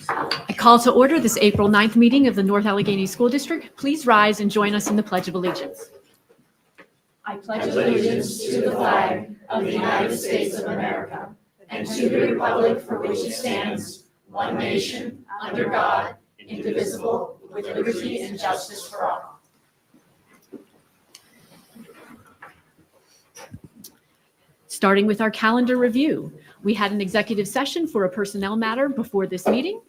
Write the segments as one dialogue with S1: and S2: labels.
S1: I call to order this April 9th meeting of the North Allegheny School District. Please rise and join us in the Pledge of Allegiance. I pledge
S2: allegiance to the flag of the United States of America and to the republic for which it stands, one nation, under God, indivisible, with liberty and justice for all.
S1: Starting with our calendar review, we had an executive session for a personnel matter before this meeting.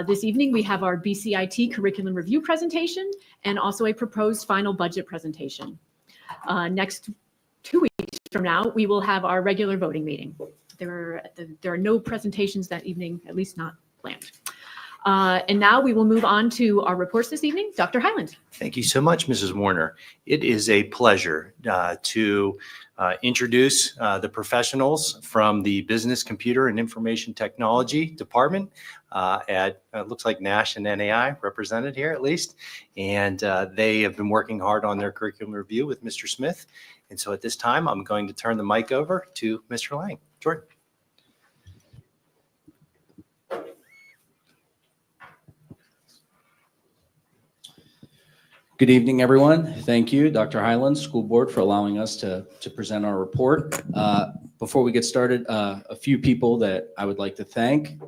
S1: This evening, we have our BCIT curriculum review presentation and also a proposed final budget presentation. Next 2 weeks from now, we will have our regular voting meeting. There are no presentations that evening, at least not planned. And now we will move on to our reports this evening. Dr. Hyland.
S3: Thank you so much, Mrs. Warner. It is a pleasure to introduce the professionals from the Business, Computer, and Information Technology Department at looks like NASH and NAI represented here at least. And they have been working hard on their curriculum review with Mr. Smith. And so at this time, I'm going to turn the mic over to Mr. Lang. Jordan.
S4: Good evening, everyone. Thank you, Dr. Hyland, School Board, for allowing us to present our report. Before we get started, a few people that I would like to thank.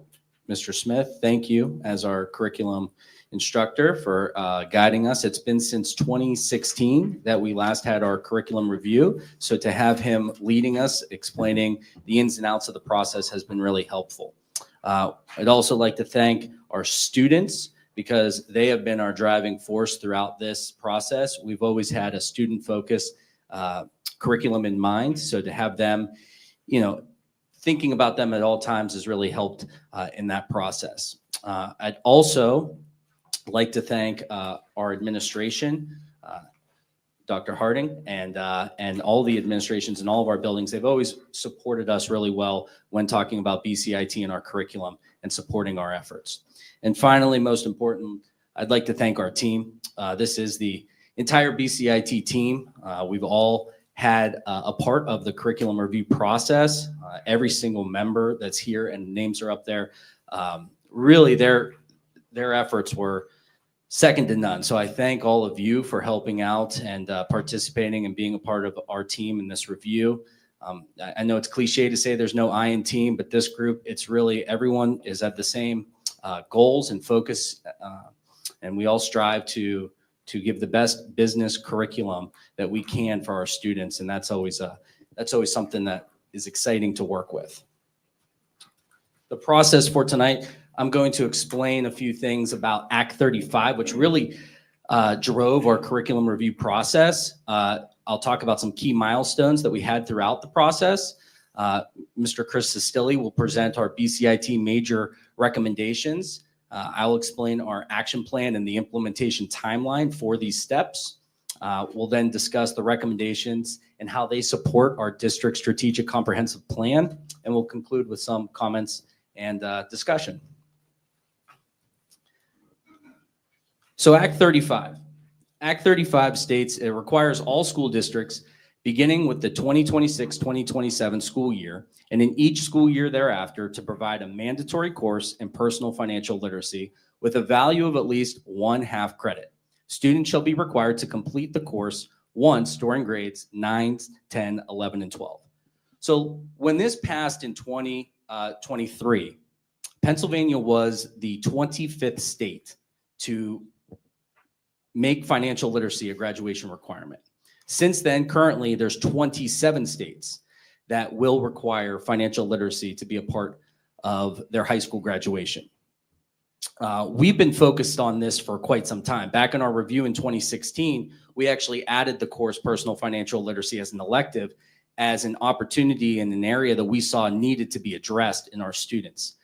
S4: Mr. Smith, thank you as our curriculum instructor for guiding us. It's been since 2016 that we last had our curriculum review. So to have him leading us, explaining the ins and outs of the process has been really helpful. I'd also like to thank our students, because they have been our driving force throughout this process. We've always had a student-focused curriculum in mind. So to have them, thinking about them at all times has really helped in that process. I'd also like to thank our administration, Dr. Harding, and all the administrations in all of our buildings. They've always supported us really well when talking about BCIT and our curriculum and supporting our efforts. And finally, most important, I'd like to thank our team. This is the entire BCIT team. We've all had a part of the curriculum review process. Every single member that's here, and names are up there, really their efforts were second to none. So I thank all of you for helping out and participating and being a part of our team in this review. I know it's cliche to say there's no I in team, but this group, it's really everyone is at the same goals and focus, and we all strive to give the best business curriculum that we can for our students, and that's always something that is exciting to work with. The process for tonight, I'm going to explain a few things about Act 35, which really drove our curriculum review process. I'll talk about some key milestones that we had throughout the process. Mr. Chris Sestilli will present our BCIT major recommendations. I'll explain our action plan and the implementation timeline for these steps. We'll then discuss the recommendations and how they support our district strategic comprehensive plan, and we'll conclude with some comments and discussion. So Act 35. Act 35 states it requires all school districts beginning with the 2026-2027 school year, and in each school year thereafter, to provide a mandatory course in personal financial literacy with a value of at least 1/2 credit. Students shall be required to complete the course once during grades 9, 10, 11, and 12. So when this passed in 2023, Pennsylvania was the 25th state to make financial literacy a graduation requirement. Since then, currently, there's 27 states that will require financial literacy to be a part of their high school graduation. We've been focused on this for quite some time. Back in our review in 2016, we actually added the course Personal Financial Literacy as an elective, as an opportunity in an area that we saw needed to be addressed in our students.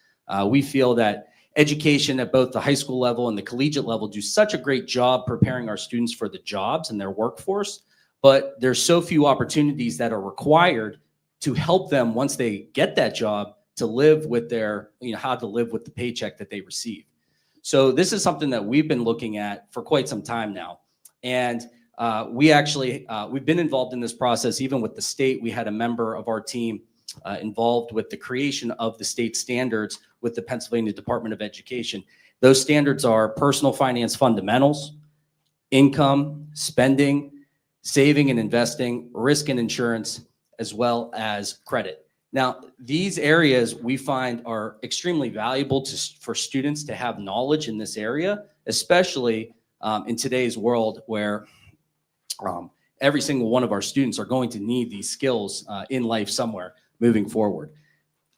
S4: We feel that education at both the high school level and the collegiate level do such a great job preparing our students for the jobs and their workforce, but there's so few opportunities that are required to help them once they get that job to live with their, how to live with the paycheck that they receive. So this is something that we've been looking at for quite some time now. And we've been involved in this process even with the state. We had a member of our team involved with the creation of the state standards, with the Pennsylvania Department of Education. Those standards are personal finance fundamentals, income, spending, saving and investing, risk and insurance, as well as credit. Now, these areas we find are extremely valuable for students to have knowledge in this area, especially in today's world where every single one of our students are going to need these skills in life somewhere moving forward.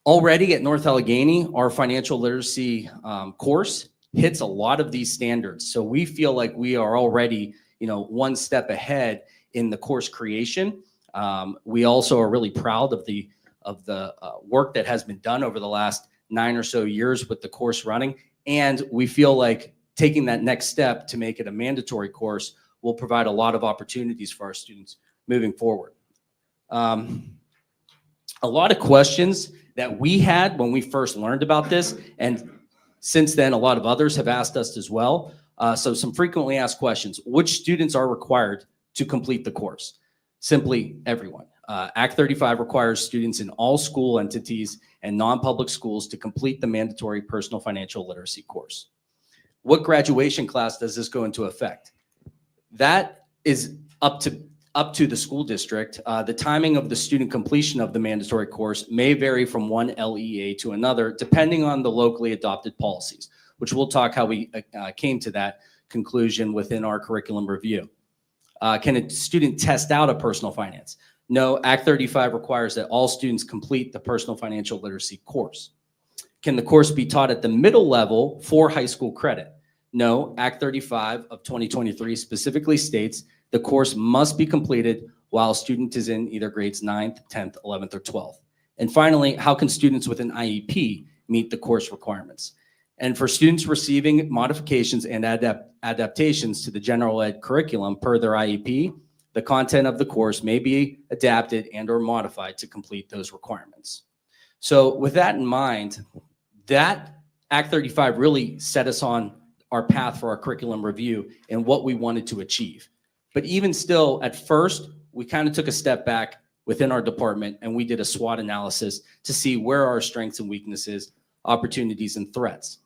S4: Already at North Allegheny, our financial literacy course hits a lot of these standards. So we feel like we are already, one step ahead in the course creation. We also are really proud of the work that has been done over the last 9 or so years with the course running. And we feel like taking that next step to make it a mandatory course will provide a lot of opportunities for our students moving forward. A lot of questions that we had when we first learned about this, and since then, a lot of others have asked us as well. So some frequently asked questions: which students are required to complete the course? Simply everyone. Act 35 requires students in all school entities and non-public schools to complete the mandatory personal financial literacy course. What graduation class does this go into effect? That is up to the school district. The timing of the student completion of the mandatory course may vary from one LEA to another, depending on the locally adopted policies, which we'll talk how we came to that conclusion within our curriculum review. Can a student test out a personal finance? No, Act 35 requires that all students complete the personal financial literacy course. Can the course be taught at the middle level for high school credit? No, Act 35 of 2023 specifically states the course must be completed while a student is in either grades 9th, 10th, 11th, or 12th. And finally, how can students with an IEP meet the course requirements? And for students receiving modifications and adaptations to the general ed curriculum per their IEP, the content of the course may be adapted and or modified to complete those requirements. So with that in mind, that Act 35 really set us on our path for our curriculum review and what we wanted to achieve. But even still, at first, we kind of took a step back within our department and we did a SWOT analysis to see where our strengths and weaknesses, opportunities, and threats.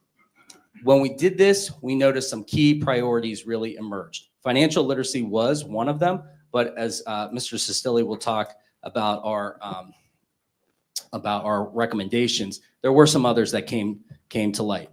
S4: When we did this, we noticed some key priorities really emerged. Financial literacy was one of them, but as Mr. Sestilli will talk about our recommendations, there were some others that came to light.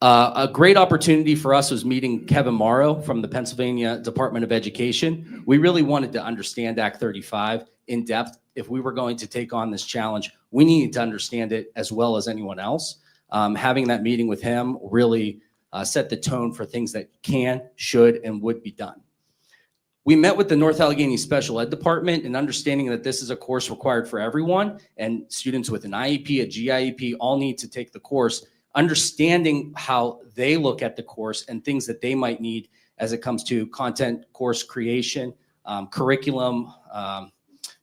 S4: A great opportunity for us was meeting Kevin Morrow from the Pennsylvania Department of Education. We really wanted to understand Act 35 in depth. If we were going to take on this challenge, we needed to understand it as well as anyone else. Having that meeting with him really set the tone for things that can, should, and would be done. We met with the North Allegheny Special Ed Department and understanding that this is a course required for everyone, and students with an IEP, a GIEP, all need to take the course. Understanding how they look at the course and things that they might need as it comes to content, course creation, curriculum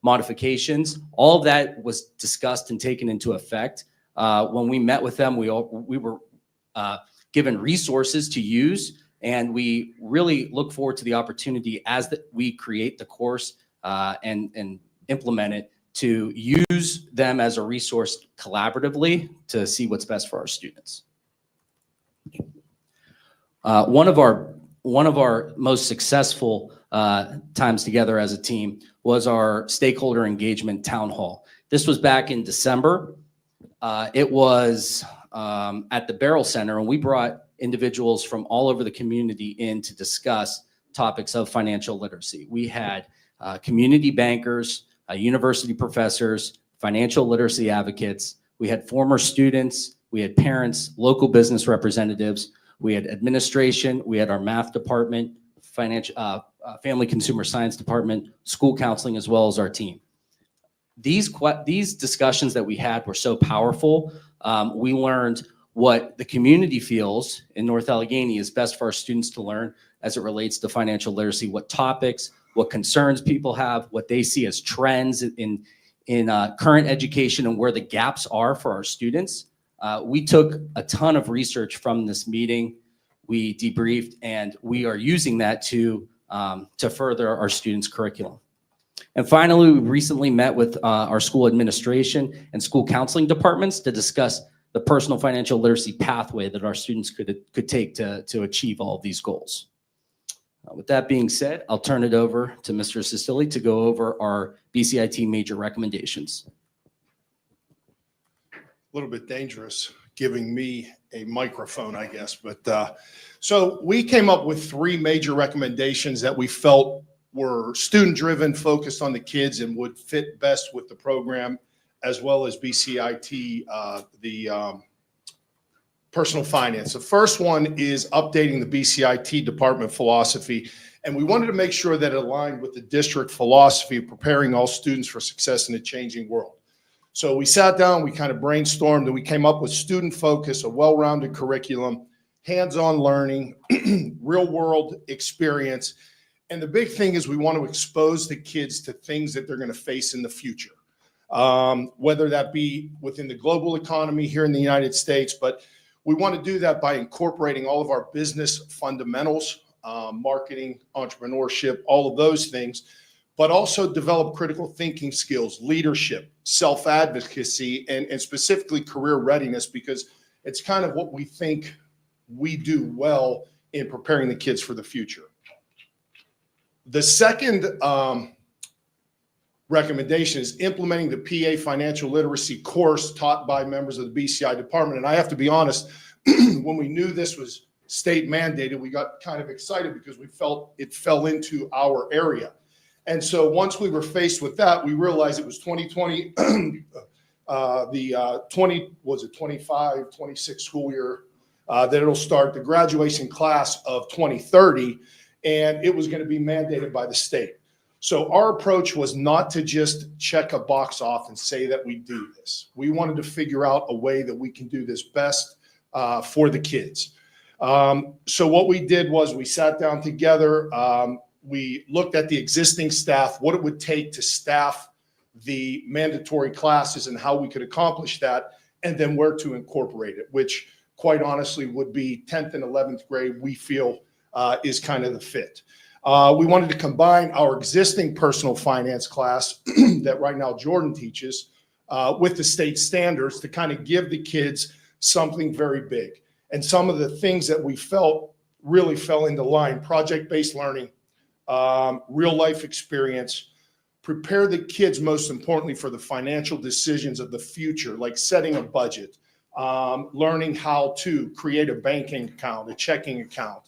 S4: modifications, all of that was discussed and taken into effect. When we met with them, we were given resources to use, and we really look forward to the opportunity as we create the course and implement it to use them as a resource collaboratively to see what's best for our students. One of our most successful times together as a team was our stakeholder engagement town hall. This was back in December. It was at the Barrel Center, and we brought individuals from all over the community in to discuss topics of financial literacy. We had community bankers, university professors, financial literacy advocates. We had former students, we had parents, local business representatives, we had administration, we had our math department, family consumer science department, school counseling, as well as our team. These discussions that we had were so powerful. We learned what the community feels in North Allegheny is best for our students to learn as it relates to financial literacy, what topics, what concerns people have, what they see as trends in current education and where the gaps are for our students. We took a ton of research from this meeting. We debriefed, and we are using that to further our students' curriculum. And finally, we recently met with our school administration and school counseling departments to discuss the personal financial literacy pathway that our students could take to achieve all of these goals. With that being said, I'll turn it over to Mr. Sicily to go over our BCIT major recommendations.
S5: A little bit dangerous giving me a microphone, I guess. But so we came up with 3 major recommendations that we felt were student-driven, focused on the kids, and would fit best with the program, as well as BCIT, the personal finance. The first one is updating the BCIT department philosophy. And we wanted to make sure that it aligned with the district philosophy of preparing all students for success in a changing world. So we sat down, we kind of brainstormed, and we came up with student focus, a well-rounded curriculum, hands-on learning, real-world experience. And the big thing is we want to expose the kids to things that they're going to face in the future, whether that be within the global economy here in the United States. But we want to do that by incorporating all of our business fundamentals, marketing, entrepreneurship, all of those things, but also develop critical thinking skills, leadership, self-advocacy, and specifically career readiness, because it's kind of what we think we do well in preparing the kids for the future. The second recommendation is implementing the PA financial literacy course taught by members of the BCI department. And I have to be honest, when we knew this was state mandated, we got kind of excited because we felt it fell into our area. And so once we were faced with that, we realized it was 2020, the 25, 26 school year that it'll start the graduation class of 2030, and it was going to be mandated by the state. So our approach was not to just check a box off and say that we do this. We wanted to figure out a way that we can do this best for the kids. So what we did was we sat down together. We looked at the existing staff, what it would take to staff the mandatory classes and how we could accomplish that, and then where to incorporate it, which quite honestly would be 10th and 11th grade, we feel is kind of the fit. We wanted to combine our existing personal finance class that right now Jordan teaches with the state standards to kind of give the kids something very big. And some of the things that we felt really fell into line: project-based learning, real life experience, prepare the kids most importantly for the financial decisions of the future, like setting a budget, learning how to create a banking account, a checking account,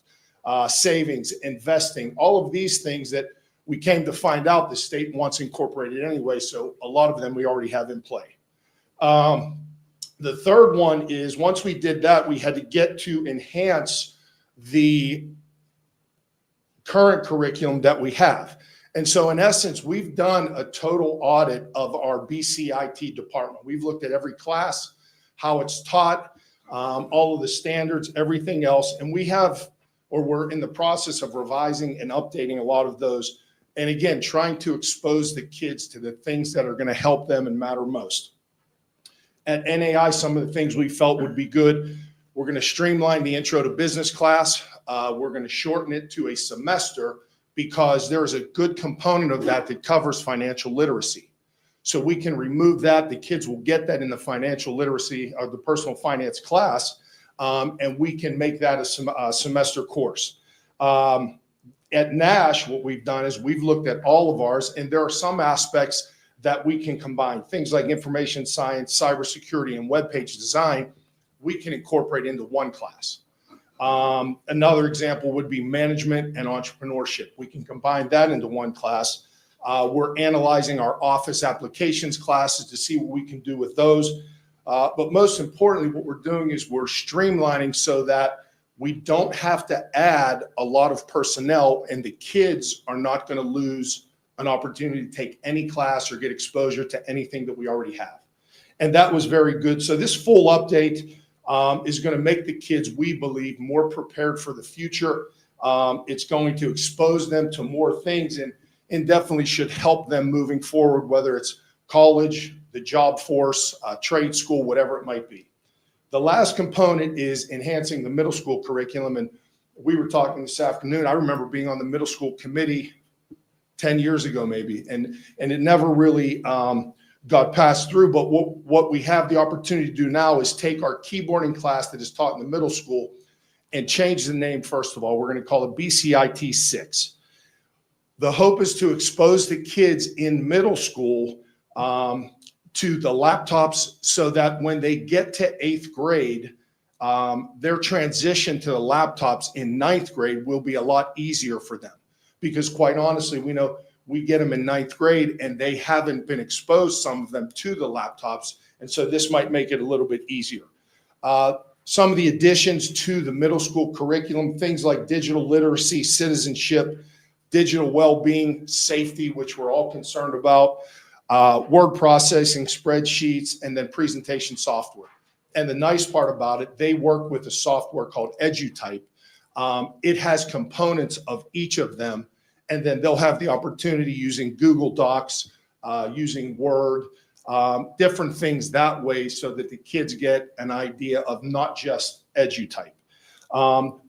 S5: savings, investing, all of these things that we came to find out the state wants incorporated anyway. So a lot of them we already have in play. The third one is, once we did that, we had to get to enhance the current curriculum that we have. And so in essence, we've done a total audit of our BCIT department. We've looked at every class, how it's taught, all of the standards, everything else. And we have, or we're in the process of revising and updating a lot of those. And again, trying to expose the kids to the things that are going to help them and matter most. At NAI, some of the things we felt would be good: we're going to streamline the intro to business class. We're going to shorten it to a semester, because there is a good component of that that covers financial literacy. So we can remove that. The kids will get that in the financial literacy or the personal finance class, and we can make that a semester course. At NASH, what we've done is we've looked at all of ours, and there are some aspects that we can combine. Things like information science, cybersecurity, and web page design, we can incorporate into one class. Another example would be management and entrepreneurship. We can combine that into one class. We're analyzing our office applications classes to see what we can do with those. But most importantly, what we're doing is we're streamlining so that we don't have to add a lot of personnel, and the kids are not going to lose an opportunity to take any class or get exposure to anything that we already have. And that was very good. So this full update is going to make the kids, we believe, more prepared for the future. It's going to expose them to more things, and definitely should help them moving forward, whether it's college, the job force, trade school, whatever it might be. The last component is enhancing the middle school curriculum. And we were talking this afternoon. I remember being on the middle school committee 10 years ago, maybe, and it never really got passed through. But what we have the opportunity to do now is take our keyboarding class that is taught in the middle school and change the name. First of all, we're going to call it BCIT 6. The hope is to expose the kids in middle school to the laptops so that when they get to 8th grade, their transition to the laptops in 9th grade will be a lot easier for them. Because quite honestly, we know we get them in 9th grade and they haven't been exposed, some of them, to the laptops. And so this might make it a little bit easier. Some of the additions to the middle school curriculum, things like digital literacy, citizenship, digital well-being, safety, which we're all concerned about, word processing, spreadsheets, and then presentation software. And the nice part about it, they work with a software called EduType. It has components of each of them, and then they'll have the opportunity using Google Docs, using Word, different things that way so that the kids get an idea of not just EduType.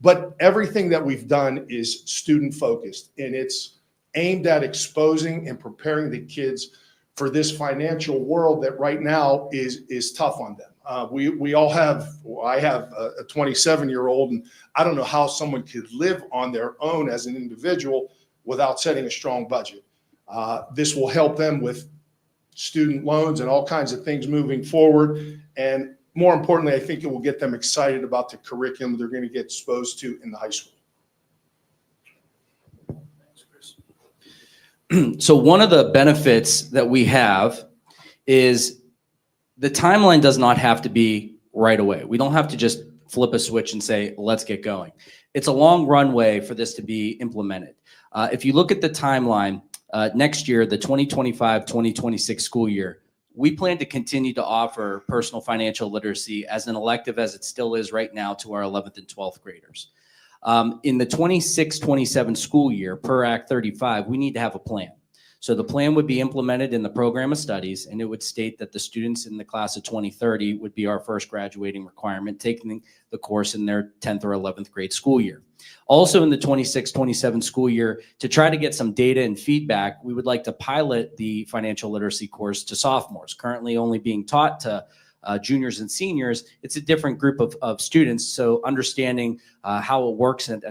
S5: But everything that we've done is student focused, and it's aimed at exposing and preparing the kids for this financial world that right now is tough on them. We all have, I have a 27-year-old, and I don't know how someone could live on their own as an individual without setting a strong budget. This will help them with student loans and all kinds of things moving forward. And more importantly, I think it will get them excited about the curriculum they're going to get exposed to in the high school.
S4: So one of the benefits that we have is the timeline does not have to be right away. We don't have to just flip a switch and say, let's get going. It's a long runway for this to be implemented. If you look at the timeline, next year, the 2025-2026 school year, we plan to continue to offer personal financial literacy as an elective as it still is right now to our 11th and 12th graders. In the 26-27 school year, per Act 35, we need to have a plan. So the plan would be implemented in the program of studies, and it would state that the students in the class of 2030 would be our first graduating requirement, taking the course in their 10th or 11th grade school year. Also in the 26-27 school year, to try to get some data and feedback, we would like to pilot the financial literacy course to sophomores, currently only being taught to juniors and seniors. It's a different group of students, so understanding how it works at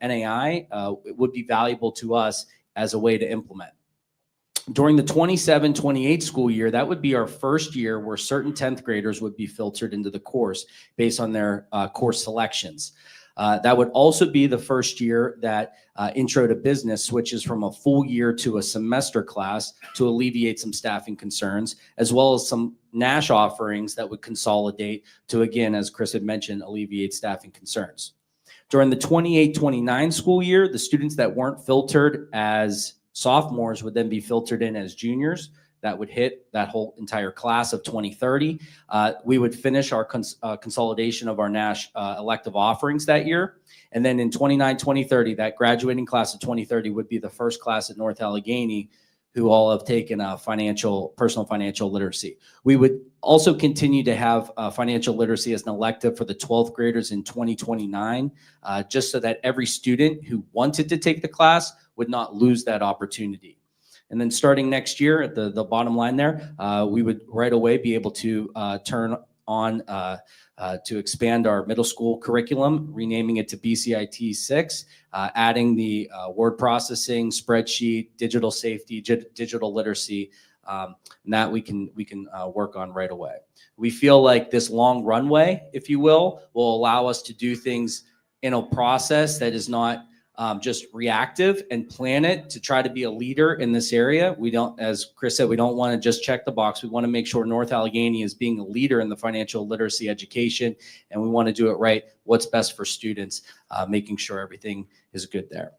S4: NAI it would be valuable to us as a way to implement. During the 27-28 school year, that would be our first year where certain 10th graders would be filtered into the course based on their course selections. That would also be the first year that Intro to Business switches from a full year to a semester class to alleviate some staffing concerns, as well as some NASH offerings that would consolidate to, again, as Chris had mentioned, alleviate staffing concerns. During the 28-29 school year, the students that weren't filtered as sophomores would then be filtered in as juniors. That would hit that whole entire class of 2030. We would finish our consolidation of our NASH elective offerings that year. And then in 29-2030, that graduating class of 2030 would be the first class at North Allegheny who all have taken personal financial literacy. We would also continue to have financial literacy as an elective for the 12th graders in 2029, just so that every student who wanted to take the class would not lose that opportunity. And then starting next year at the bottom line there, we would right away be able to turn on to expand our middle school curriculum, renaming it to BCIT 6, adding the word processing, spreadsheet, digital safety, digital literacy, and that we can work on right away. We feel like this long runway, if you will allow us to do things in a process that is not just reactive, and plan it to try to be a leader in this area. We don't, as Chris said, we don't want to just check the box. We want to make sure North Allegheny is being a leader in the financial literacy education, and we want to do it right. What's best for students, making sure everything is good there.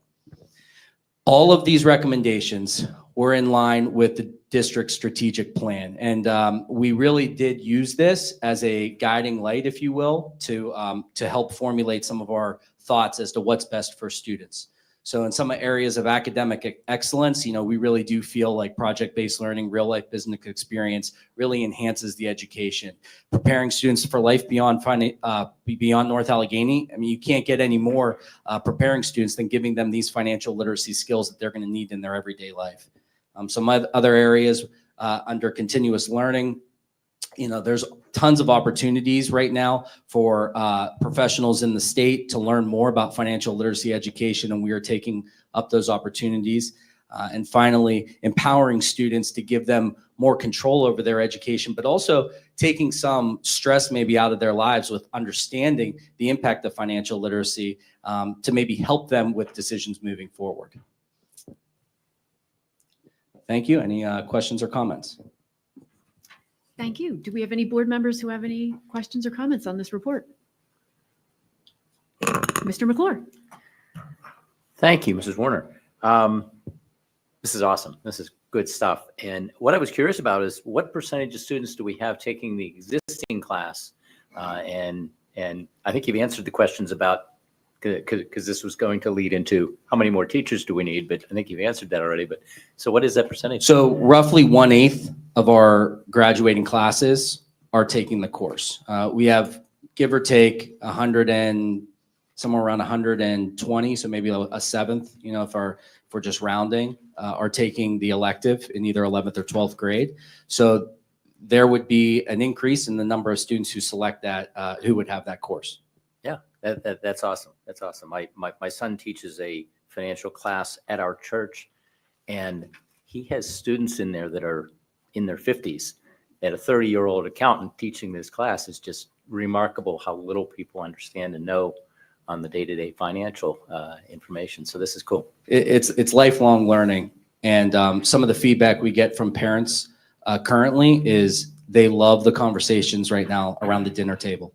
S4: All of these recommendations were in line with the district strategic plan. And we really did use this as a guiding light, if you will, to help formulate some of our thoughts as to what's best for students. So in some areas of academic excellence, we really do feel like project-based learning, real-life business experience really enhances the education. Preparing students for life beyond North Allegheny, I mean, you can't get any more preparing students than giving them these financial literacy skills that they're going to need in their everyday life. Some other areas, under continuous learning. You know, there's tons of opportunities right now for professionals in the state to learn more about financial literacy education, and we are taking up those opportunities. And finally, empowering students to give them more control over their education, but also taking some stress maybe out of their lives with understanding the impact of financial literacy to maybe help them with decisions moving forward. Thank you. Any questions or comments?
S1: Thank you. Do we have any board members who have any questions or comments on this report? Mr. McClure.
S2: Thank you, Mrs. Warner. This is awesome. This is good stuff. And what I was curious about is what percentage of students do we have taking the existing class? And I think you've answered the questions about, because this was going to lead into how many more teachers do we need, but I think you've answered that already. But so what is that percentage?
S4: So roughly 1/8 of our graduating classes are taking the course. We have, give or take, 100 and somewhere around 120, so maybe a seventh, you know, if we're just rounding, are taking the elective in either 11th or 12th grade. So there would be an increase in the number of students who select that, who would have that course.
S2: Yeah, that's awesome. That's awesome. My son teaches a financial class at our church, and he has students in there that are in their 50s. And a 30-year-old accountant teaching this class is just remarkable how little people understand and know on the day-to-day financial information. So this is cool.
S4: It's lifelong learning. And some of the feedback we get from parents currently is they love the conversations right now around the dinner table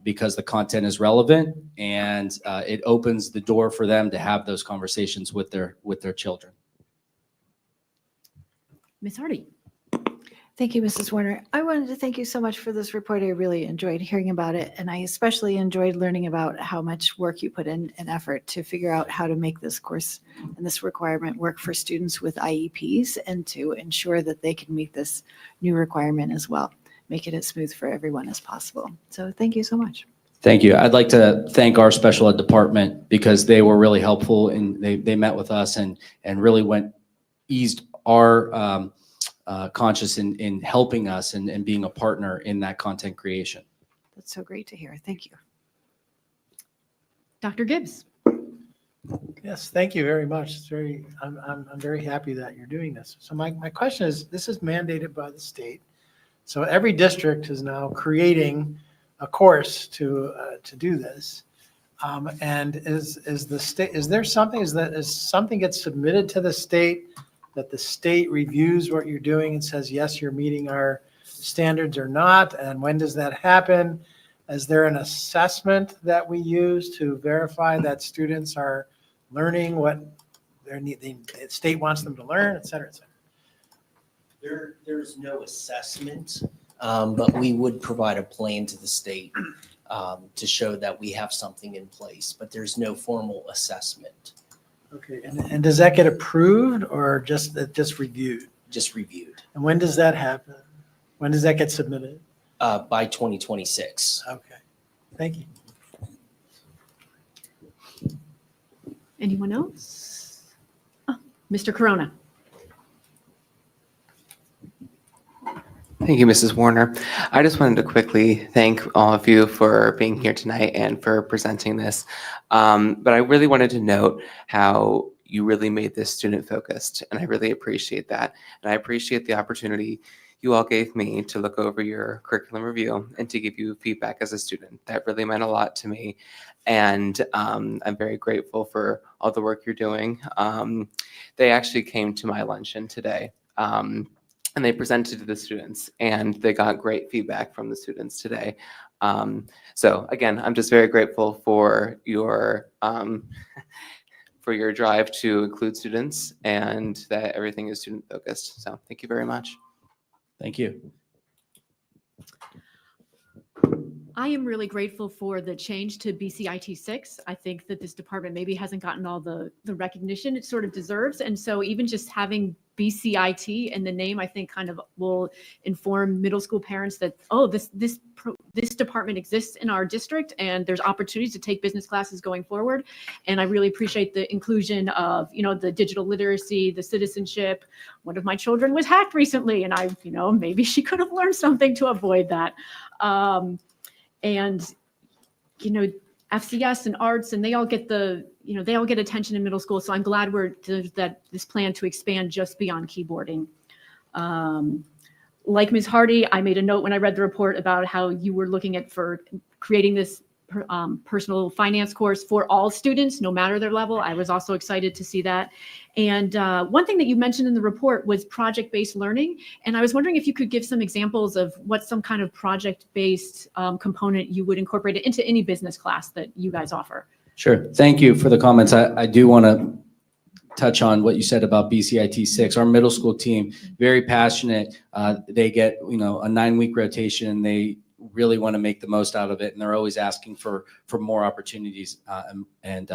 S4: because the content is relevant and it opens the door for them to have those conversations with their children.
S1: Ms. Hardy.
S6: Thank you, Mrs. Warner. I wanted to thank you so much for this report. I really enjoyed hearing about it, and I especially enjoyed learning about how much work you put in and effort to figure out how to make this course and this requirement work for students with IEPs and to ensure that they can meet this new requirement as well, make it as smooth for everyone as possible. So thank you so much.
S4: Thank you. I'd like to thank our special ed department because they were really helpful and they met with us and really eased our conscious in helping us and being a partner in that content creation.
S6: That's so great to hear. Thank you.
S1: Dr. Gibbs.
S7: Yes, thank you very much. I'm very happy that you're doing this. So my question is, this is mandated by the state. So every district is now creating a course to do this. And is there something, is something gets submitted to the state that the state reviews what you're doing and says, yes, you're meeting our standards or not? And when does that happen? Is there an assessment that we use to verify that students are learning what the state wants them to learn, et cetera, et cetera?
S8: There's no assessment, but we would provide a plan to the state to show that we have something in place, but there's no formal assessment.
S7: Okay, and does that get approved or just reviewed?
S8: Just reviewed.
S7: And when does that happen? When does that get submitted?
S8: By 2026.
S7: Okay, thank you.
S1: Anyone else? Oh, Mr. Corona.
S9: Thank you, Mrs. Warner. I just wanted to quickly thank all of you for being here tonight and for presenting this. But I really wanted to note how you really made this student focused, and I really appreciate that. And I appreciate the opportunity you all gave me to look over your curriculum review and to give you feedback as a student. That really meant a lot to me. And I'm very grateful for all the work you're doing. They actually came to my luncheon today. And they presented to the students, and they got great feedback from the students today. So again, I'm just very grateful for your drive to include students and that everything is student focused. So thank you very much.
S4: Thank you.
S1: I am really grateful for the change to BCIT 6. I think that this department maybe hasn't gotten all the recognition it sort of deserves. And so even just having BCIT in the name, I think kind of will inform middle school parents that, oh, this this department exists in our district and there's opportunities to take business classes going forward. And I really appreciate the inclusion of, the digital literacy, the citizenship. One of my children was hacked recently and maybe she could have learned something to avoid that. FCS and arts, and they all get attention in middle school. So I'm glad there's this plan to expand just beyond keyboarding. Like Ms. Hardy, I made a note when I read the report about how you were looking for creating this personal finance course for all students, no matter their level. I was also excited to see that. And one thing that you mentioned in the report was project-based learning. And I was wondering if you could give some examples of what some kind of project-based component you would incorporate it into any business class that you guys offer.
S4: Sure. Thank you for the comments. I do want to touch on what you said about BCIT 6. Our middle school team, very passionate. They get, a 9-week rotation. They really want to make the most out of it, and they're always asking for more opportunities and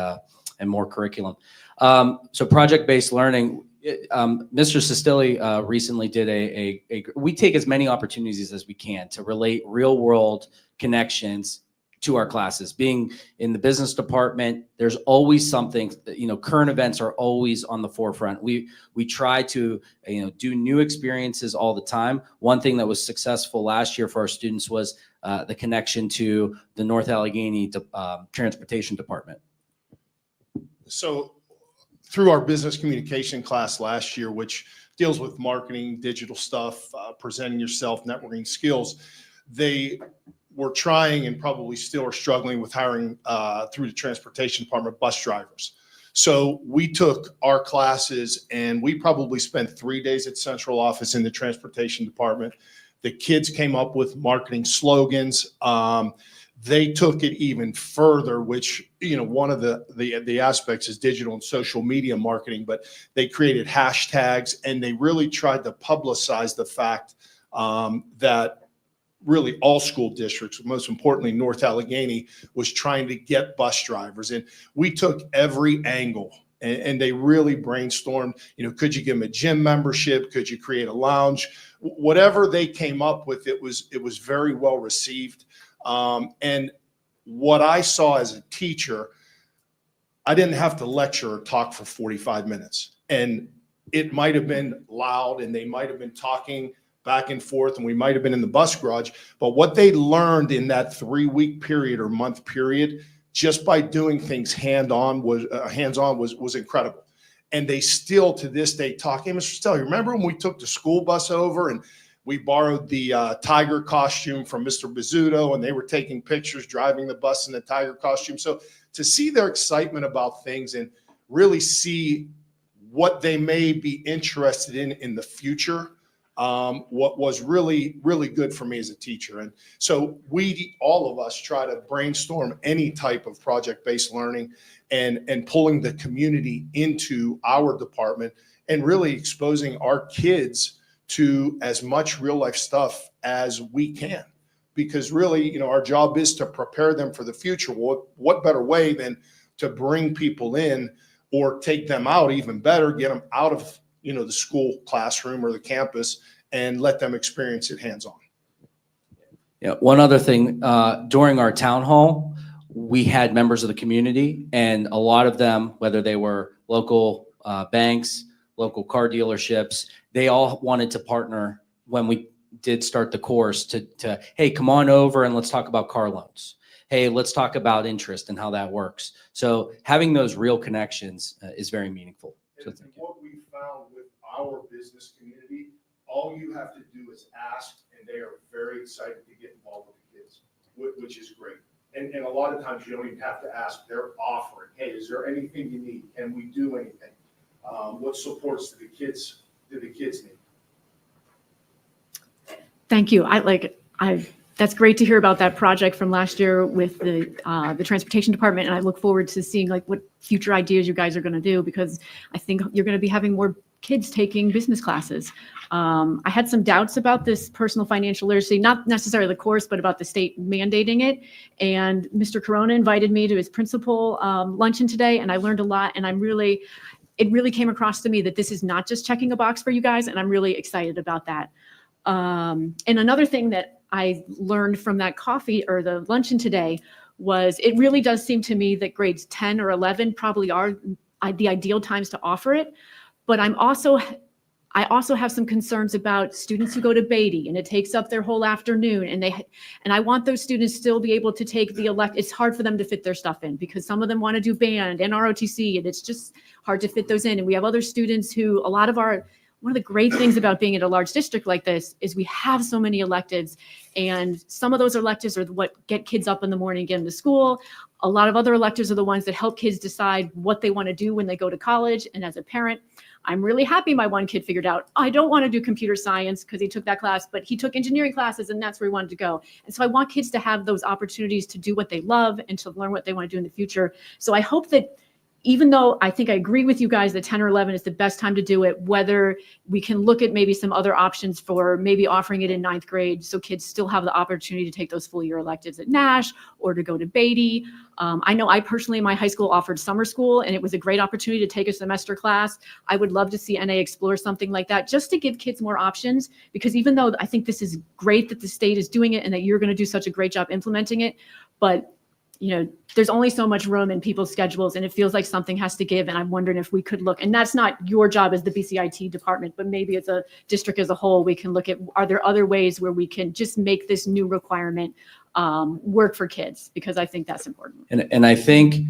S4: more curriculum. So project-based learning, Mr. Sestilli recently did we take as many opportunities as we can to relate real-world connections to our classes. Being in the business department, there's always something, current events are always on the forefront. We try to, do new experiences all the time. One thing that was successful last year for our students was the connection to the North Allegheny Transportation Department.
S5: So through our business communication class last year, which deals with marketing, digital stuff, presenting yourself, networking skills, they were trying and probably still are struggling with hiring through the transportation department bus drivers. So we took our classes and we probably spent 3 days at central office in the transportation department. The kids came up with marketing slogans. They took it even further, which, one of the aspects is digital and social media marketing, but they created hashtags and they really tried to publicize the fact that really all school districts, most importantly, North Allegheny, was trying to get bus drivers. And we took every angle and they really brainstormed, could you give them a gym membership? Could you create a lounge? Whatever they came up with, it was very well received. And what I saw as a teacher, I didn't have to lecture or talk for 45 minutes. And it might have been loud and they might have been talking back and forth and we might have been in the bus garage, but what they learned in that 3-week period or month period, just by doing things hands-on was incredible. And they still to this day talk, hey, Mr. Stelly, remember when we took the school bus over and we borrowed the tiger costume from Mr. Bizzuto and they were taking pictures driving the bus in the tiger costume. So to see their excitement about things and really see what they may be interested in the future, what was really, really good for me as a teacher. And so all of us try to brainstorm any type of project-based learning and pulling the community into our department and really exposing our kids to as much real life stuff as we can, because really, our job is to prepare them for the future. What better way than to bring people in or take them out, even better, get them out of the school classroom or the campus and let them experience it hands-on.
S4: Yeah. One other thing, during our town hall, we had members of the community and a lot of them, whether they were local banks, local car dealerships, they all wanted to partner when we did start the course to, hey, come on over and let's talk about car loans. Hey, let's talk about interest and how that works. So having those real connections is very meaningful. So
S5: and what we found with our business community, all you have to do is ask, and they are very excited to get involved with the kids, which is great. And a lot of times you don't even have to ask, they're offering, hey, is there anything you need? Can we do anything? What supports do the kids need?
S1: Thank you. That's great to hear about that project from last year with the transportation department. And I look forward to seeing what future ideas you guys are going to do, because I think you're going to be having more kids taking business classes. I had some doubts about this personal financial literacy, not necessarily the course, but about the state mandating it. And Mr. Corona invited me to his principal luncheon today, and I learned a lot. And it really came across to me that this is not just checking a box for you guys, and I'm really excited about that. And another thing that I learned from that coffee or the luncheon today was it really does seem to me that grades 10 or 11 probably are the ideal times to offer it. But I also have some concerns about students who go to Beatty and it takes up their whole afternoon, and I want those students still be able to take the It's hard for them to fit their stuff in because some of them want to do band and ROTC, and it's just hard to fit those in. And we have other students who one of the great things about being in a large district like this is we have so many electives, and some of those electives are what get kids up in the morning and get them to school. A lot of other electives are the ones that help kids decide what they want to do when they go to college. And as a parent, I'm really happy my one kid figured out, I don't want to do computer science because he took that class, but he took engineering classes and that's where he wanted to go. And so I want kids to have those opportunities to do what they love and to learn what they want to do in the future. So I hope that even though I think I agree with you guys that 10 or 11 is the best time to do it, whether we can look at maybe some other options for maybe offering it in 9th grade so kids still have the opportunity to take those full year electives at Nash or to go to Beatty. I know I personally in my high school offered summer school, and it was a great opportunity to take a semester class. I would love to see NA explore something like that just to give kids more options, because even though I think this is great that the state is doing it and that you're going to do such a great job implementing it, but there's only so much room in people's schedules, and it feels like something has to give. And I'm wondering if we could look, and that's not your job as the BCIT department, but maybe as a district as a whole, we can look at, are there other ways where we can just make this new requirement work for kids? Because I think that's important.
S4: And I think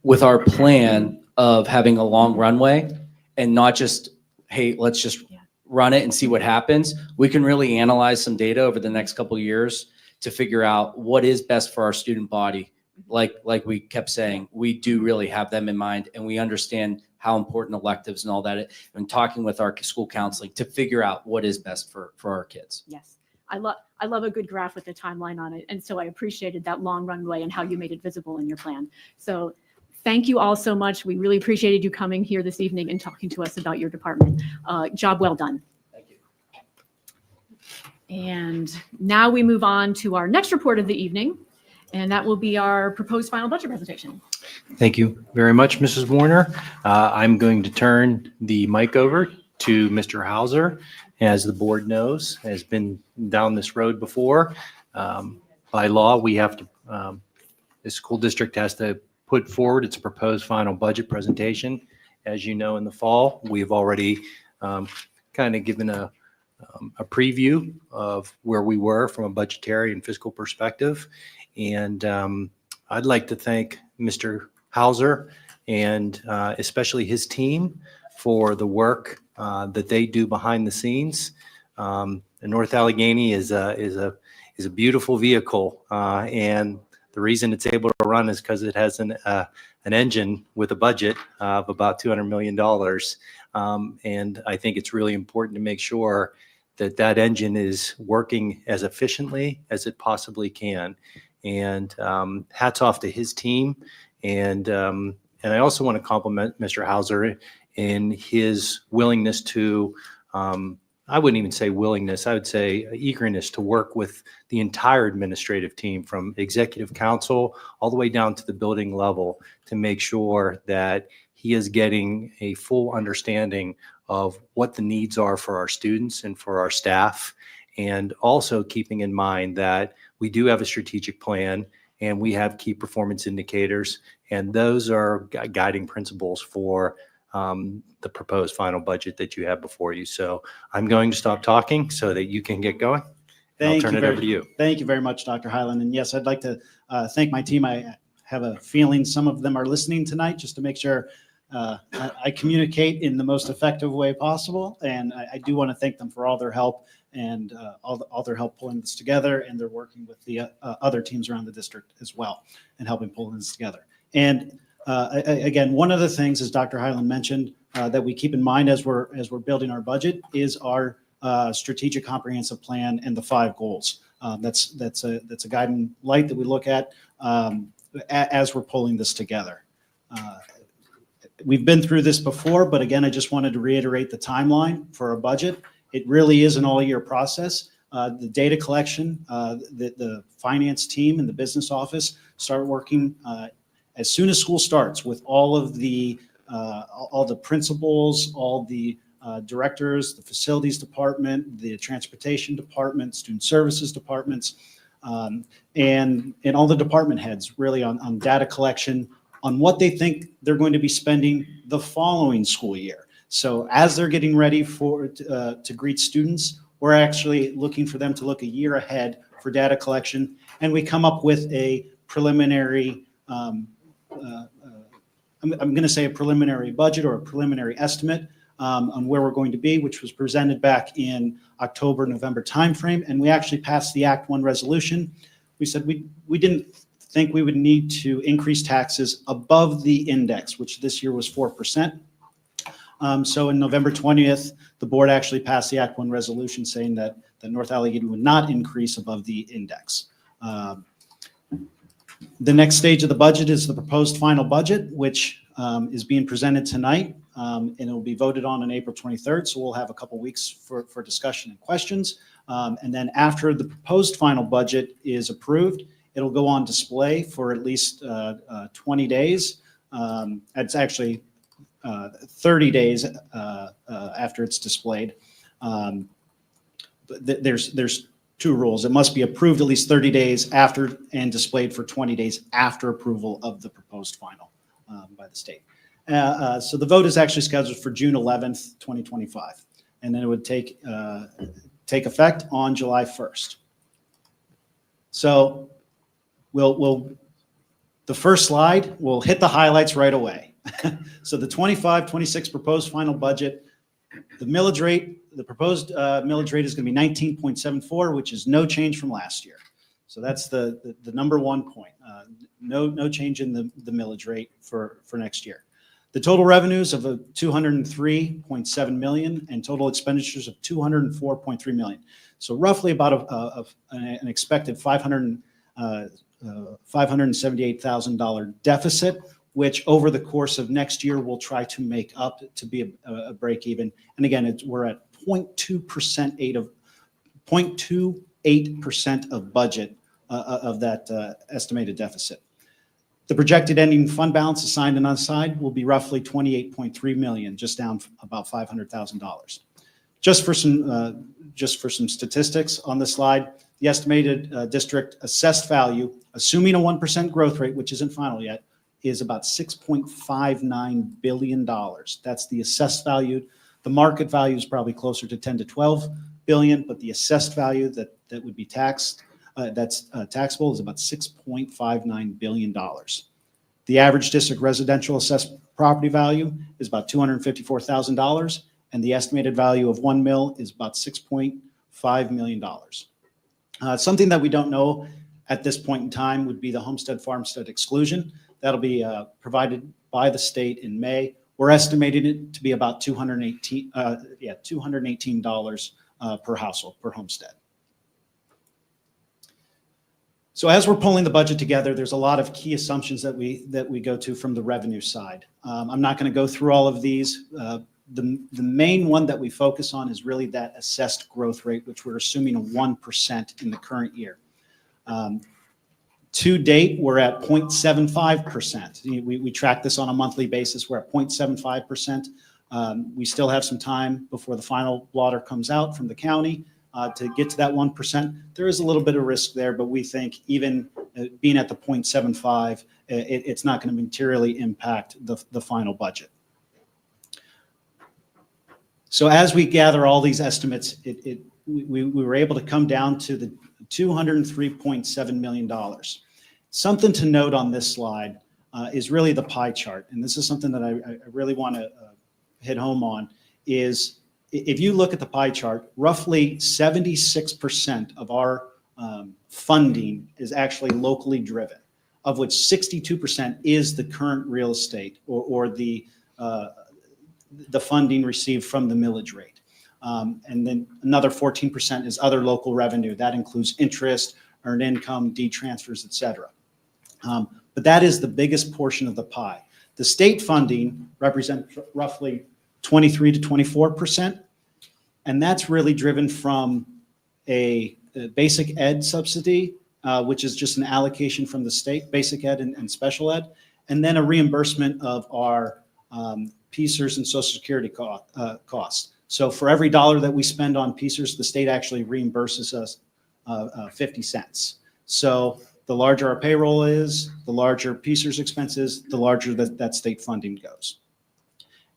S4: with our plan of having a long runway and not just, hey, let's just run it and see what happens, we can really analyze some data over the next couple of years to figure out what is best for our student body. Like we kept saying, we do really have them in mind, and we understand how important electives and all that, and talking with our school counseling to figure out what is best for our kids.
S1: Yes. I love a good graph with a timeline on it. And so I appreciated that long runway and how you made it visible in your plan. So thank you all so much. We really appreciated you coming here this evening and talking to us about your department. Job well done.
S4: Thank you.
S1: And now we move on to our next report of the evening, and that will be our proposed final budget presentation.
S3: Thank you very much, Mrs. Warner. I'm going to turn the mic over to Mr. Hauser. As the board knows, has been down this road before. By law, we have to, the school district has to put forward its proposed final budget presentation. As you know, in the fall, we've already kind of given a preview of where we were from a budgetary and fiscal perspective. And I'd like to thank Mr. Hauser and especially his team for the work that they do behind the scenes. The North Allegheny is a beautiful vehicle, and the reason it's able to run is because it has an engine with a budget of about $200 million. And I think it's really important to make sure that that engine is working as efficiently as it possibly can. And hats off to his team. And I also want to compliment Mr. Hauser in his willingness to, I wouldn't even say willingness, I would say eagerness to work with the entire administrative team from executive council all the way down to the building level to make sure that he is getting a full understanding of what the needs are for our students and for our staff. And also keeping in mind that we do have a strategic plan and we have key performance indicators, and those are guiding principles for the proposed final budget that you have before you. So I'm going to stop talking so that you can get going. I'll turn it over to you.
S10: Thank you very much, Dr. Hyland. And yes, I'd like to thank my team. I have a feeling some of them are listening tonight just to make sure I communicate in the most effective way possible. And I do want to thank them for all their help and all their help pulling this together. And they're working with the other teams around the district as well and helping pull this together. And again, one of the things, as Dr. Hyland mentioned, that we keep in mind as we're building our budget is our strategic comprehensive plan and the 5 goals. That's a guiding light that we look at as we're pulling this together. We've been through this before, but again, I just wanted to reiterate the timeline for our budget. It really is an all-year process. The data collection, the finance team and the business office start working as soon as school starts with all of the principals, all the directors, the facilities department, the transportation department, student services departments, and all the department heads really on data collection, on what they think they're going to be spending the following school year. So as they're getting ready to greet students, we're actually looking for them to look a year ahead for data collection, and we come up with a preliminary, I'm going to say a preliminary budget or a preliminary estimate on where we're going to be, which was presented back in October, November timeframe, and we actually passed the Act 1 resolution. We said we didn't think we would need to increase taxes above the index, which this year was 4%. So in November 20th, the board actually passed the Act 1 resolution saying that North Allegheny would not increase above the index. The next stage of the budget is the proposed final budget, which is being presented tonight, and it will be voted on April 23rd. So we'll have a couple weeks for discussion and questions. And then after the proposed final budget is approved, it'll go on display for at least 20 days. It's actually 30 days after it's displayed. But there's two rules. It must be approved at least 30 days after and displayed for 20 days after approval of the proposed final by the state. So the vote is actually scheduled for June 11th, 2025, and then it would take effect on July 1st. So the first slide, we'll hit the highlights right away. So the 25-26 proposed final budget, the millage rate, the proposed millage rate is going to be 19.74, which is no change from last year. So that's the number one point. No change in the millage rate for next year. The total revenues of $203.7 million and total expenditures of $204.3 million. So roughly about an expected $578,000 deficit, which over the course of next year we'll try to make up to be a break even. And again, we're at 0.28% of budget of that estimated deficit. The projected ending fund balance assigned and unassigned will be roughly $28.3 million, just down about $500,000. Just for some statistics on this slide, the estimated district assessed value, assuming a 1% growth rate, which isn't final yet, is about $6.59 billion. That's the assessed value. The market value is probably closer to 10 to 12 billion, but the assessed value that would be taxed, that's taxable, is about $6.59 billion. The average district residential assessed property value is about $254,000, and the estimated value of 1 mil is about $6.5 million. Something that we don't know at this point in time would be the homestead farmstead exclusion. That'll be provided by the state in May. We're estimating it to be about $218 per household, per homestead. So as we're pulling the budget together, there's a lot of key assumptions that we go to from the revenue side. I'm not going to go through all of these. The main one that we focus on is really that assessed growth rate, which we're assuming a 1% in the current year. To date, we're at 0.75%. We track this on a monthly basis. We're at 0.75%. We still have some time before the final blotter comes out from the county to get to that 1%. There is a little bit of risk there, but we think even being at the 0.75, it's not going to materially impact the final budget. So as we gather all these estimates, we were able to come down to the $203.7 million. Something to note on this slide is really the pie chart. And this is something that I really want to hit home on is if you look at the pie chart, roughly 76% of our funding is actually locally driven, of which 62% is the current real estate or the funding received from the millage rate. And then another 14% is other local revenue. That includes interest, earned income, deed transfers, et cetera. But that is the biggest portion of the pie. The state funding represents roughly 23 to 24%. And that's really driven from a basic ed subsidy, which is just an allocation from the state, basic ed and special ed, and then a reimbursement of our PSERS and Social Security costs. So for every dollar that we spend on PCERS, the state actually reimburses us 50 cents. So the larger our payroll is, the larger PCERS expense is, the larger that state funding goes.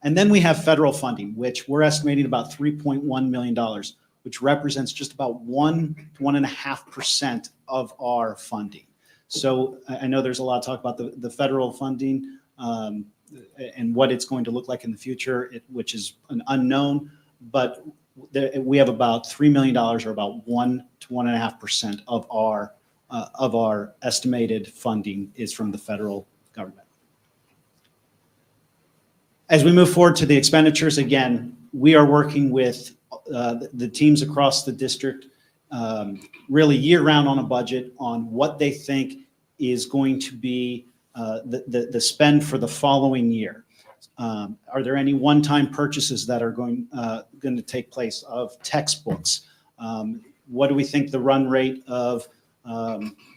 S10: And then we have federal funding, which we're estimating about $3.1 million, which represents just about 1 to 1.5% of our funding. So I know there's a lot of talk about the federal funding and what it's going to look like in the future, which is an unknown, but we have about $3 million, or about 1 to 1.5% of our estimated funding is from the federal government. As we move forward to the expenditures, again, we are working with the teams across the district really year-round on a budget on what they think is going to be the spend for the following year. Are there any one-time purchases that are going to take place of textbooks? What do we think the run rate of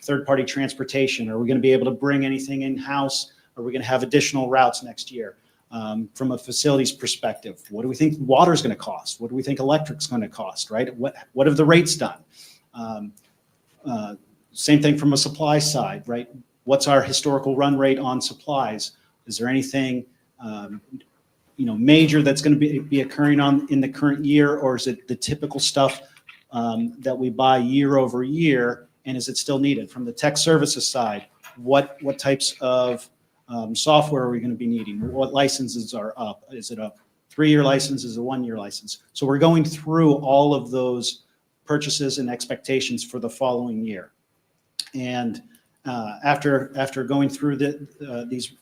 S10: third-party transportation? Are we going to be able to bring anything in-house? Are we going to have additional routes next year? From a facilities perspective, what do we think water is going to cost? What do we think electric's going to cost, right? What have the rates done? Same thing from a supply side, right? What's our historical run rate on supplies? Is there anything major that's going to be occurring in the current year, or is it the typical stuff that we buy year over year, and is it still needed? From the tech services side, what types of software are we going to be needing? What licenses are up? Is it a 3-year license? Is it a 1-year license? So we're going through all of those purchases and expectations for the following year. And after going through these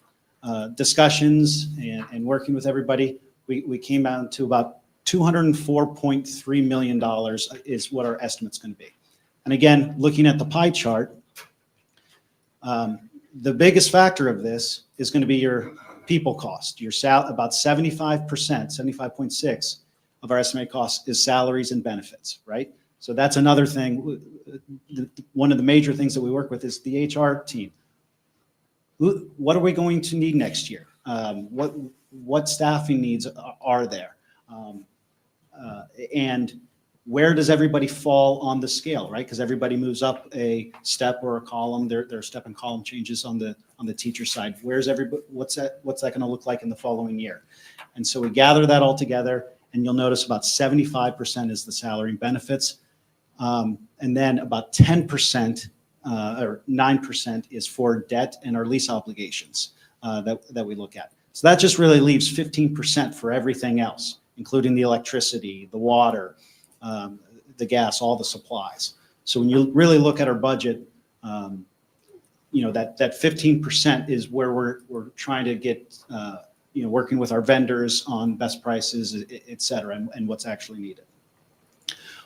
S10: discussions and working with everybody, we came down to about $204.3 million is what our estimate's going to be. And again, looking at the pie chart, the biggest factor of this is going to be your people cost. About 75%, 75.6% of our estimated cost is salaries and benefits, right? So that's another thing. One of the major things that we work with is the HR team. What are we going to need next year? What staffing needs are there? And where does everybody fall on the scale, right? Because everybody moves up a step or a column. There are step and column changes on the teacher side. Where's everybody? What's that going to look like in the following year? And so we gather that all together, and you'll notice about 75% is the salary and benefits, and then about 10% or 9% is for debt and our lease obligations that we look at. So that just really leaves 15% for everything else, including the electricity, the water, the gas, all the supplies. So when you really look at our budget, that 15% is where we're trying to get, working with our vendors on best prices, et cetera, and what's actually needed.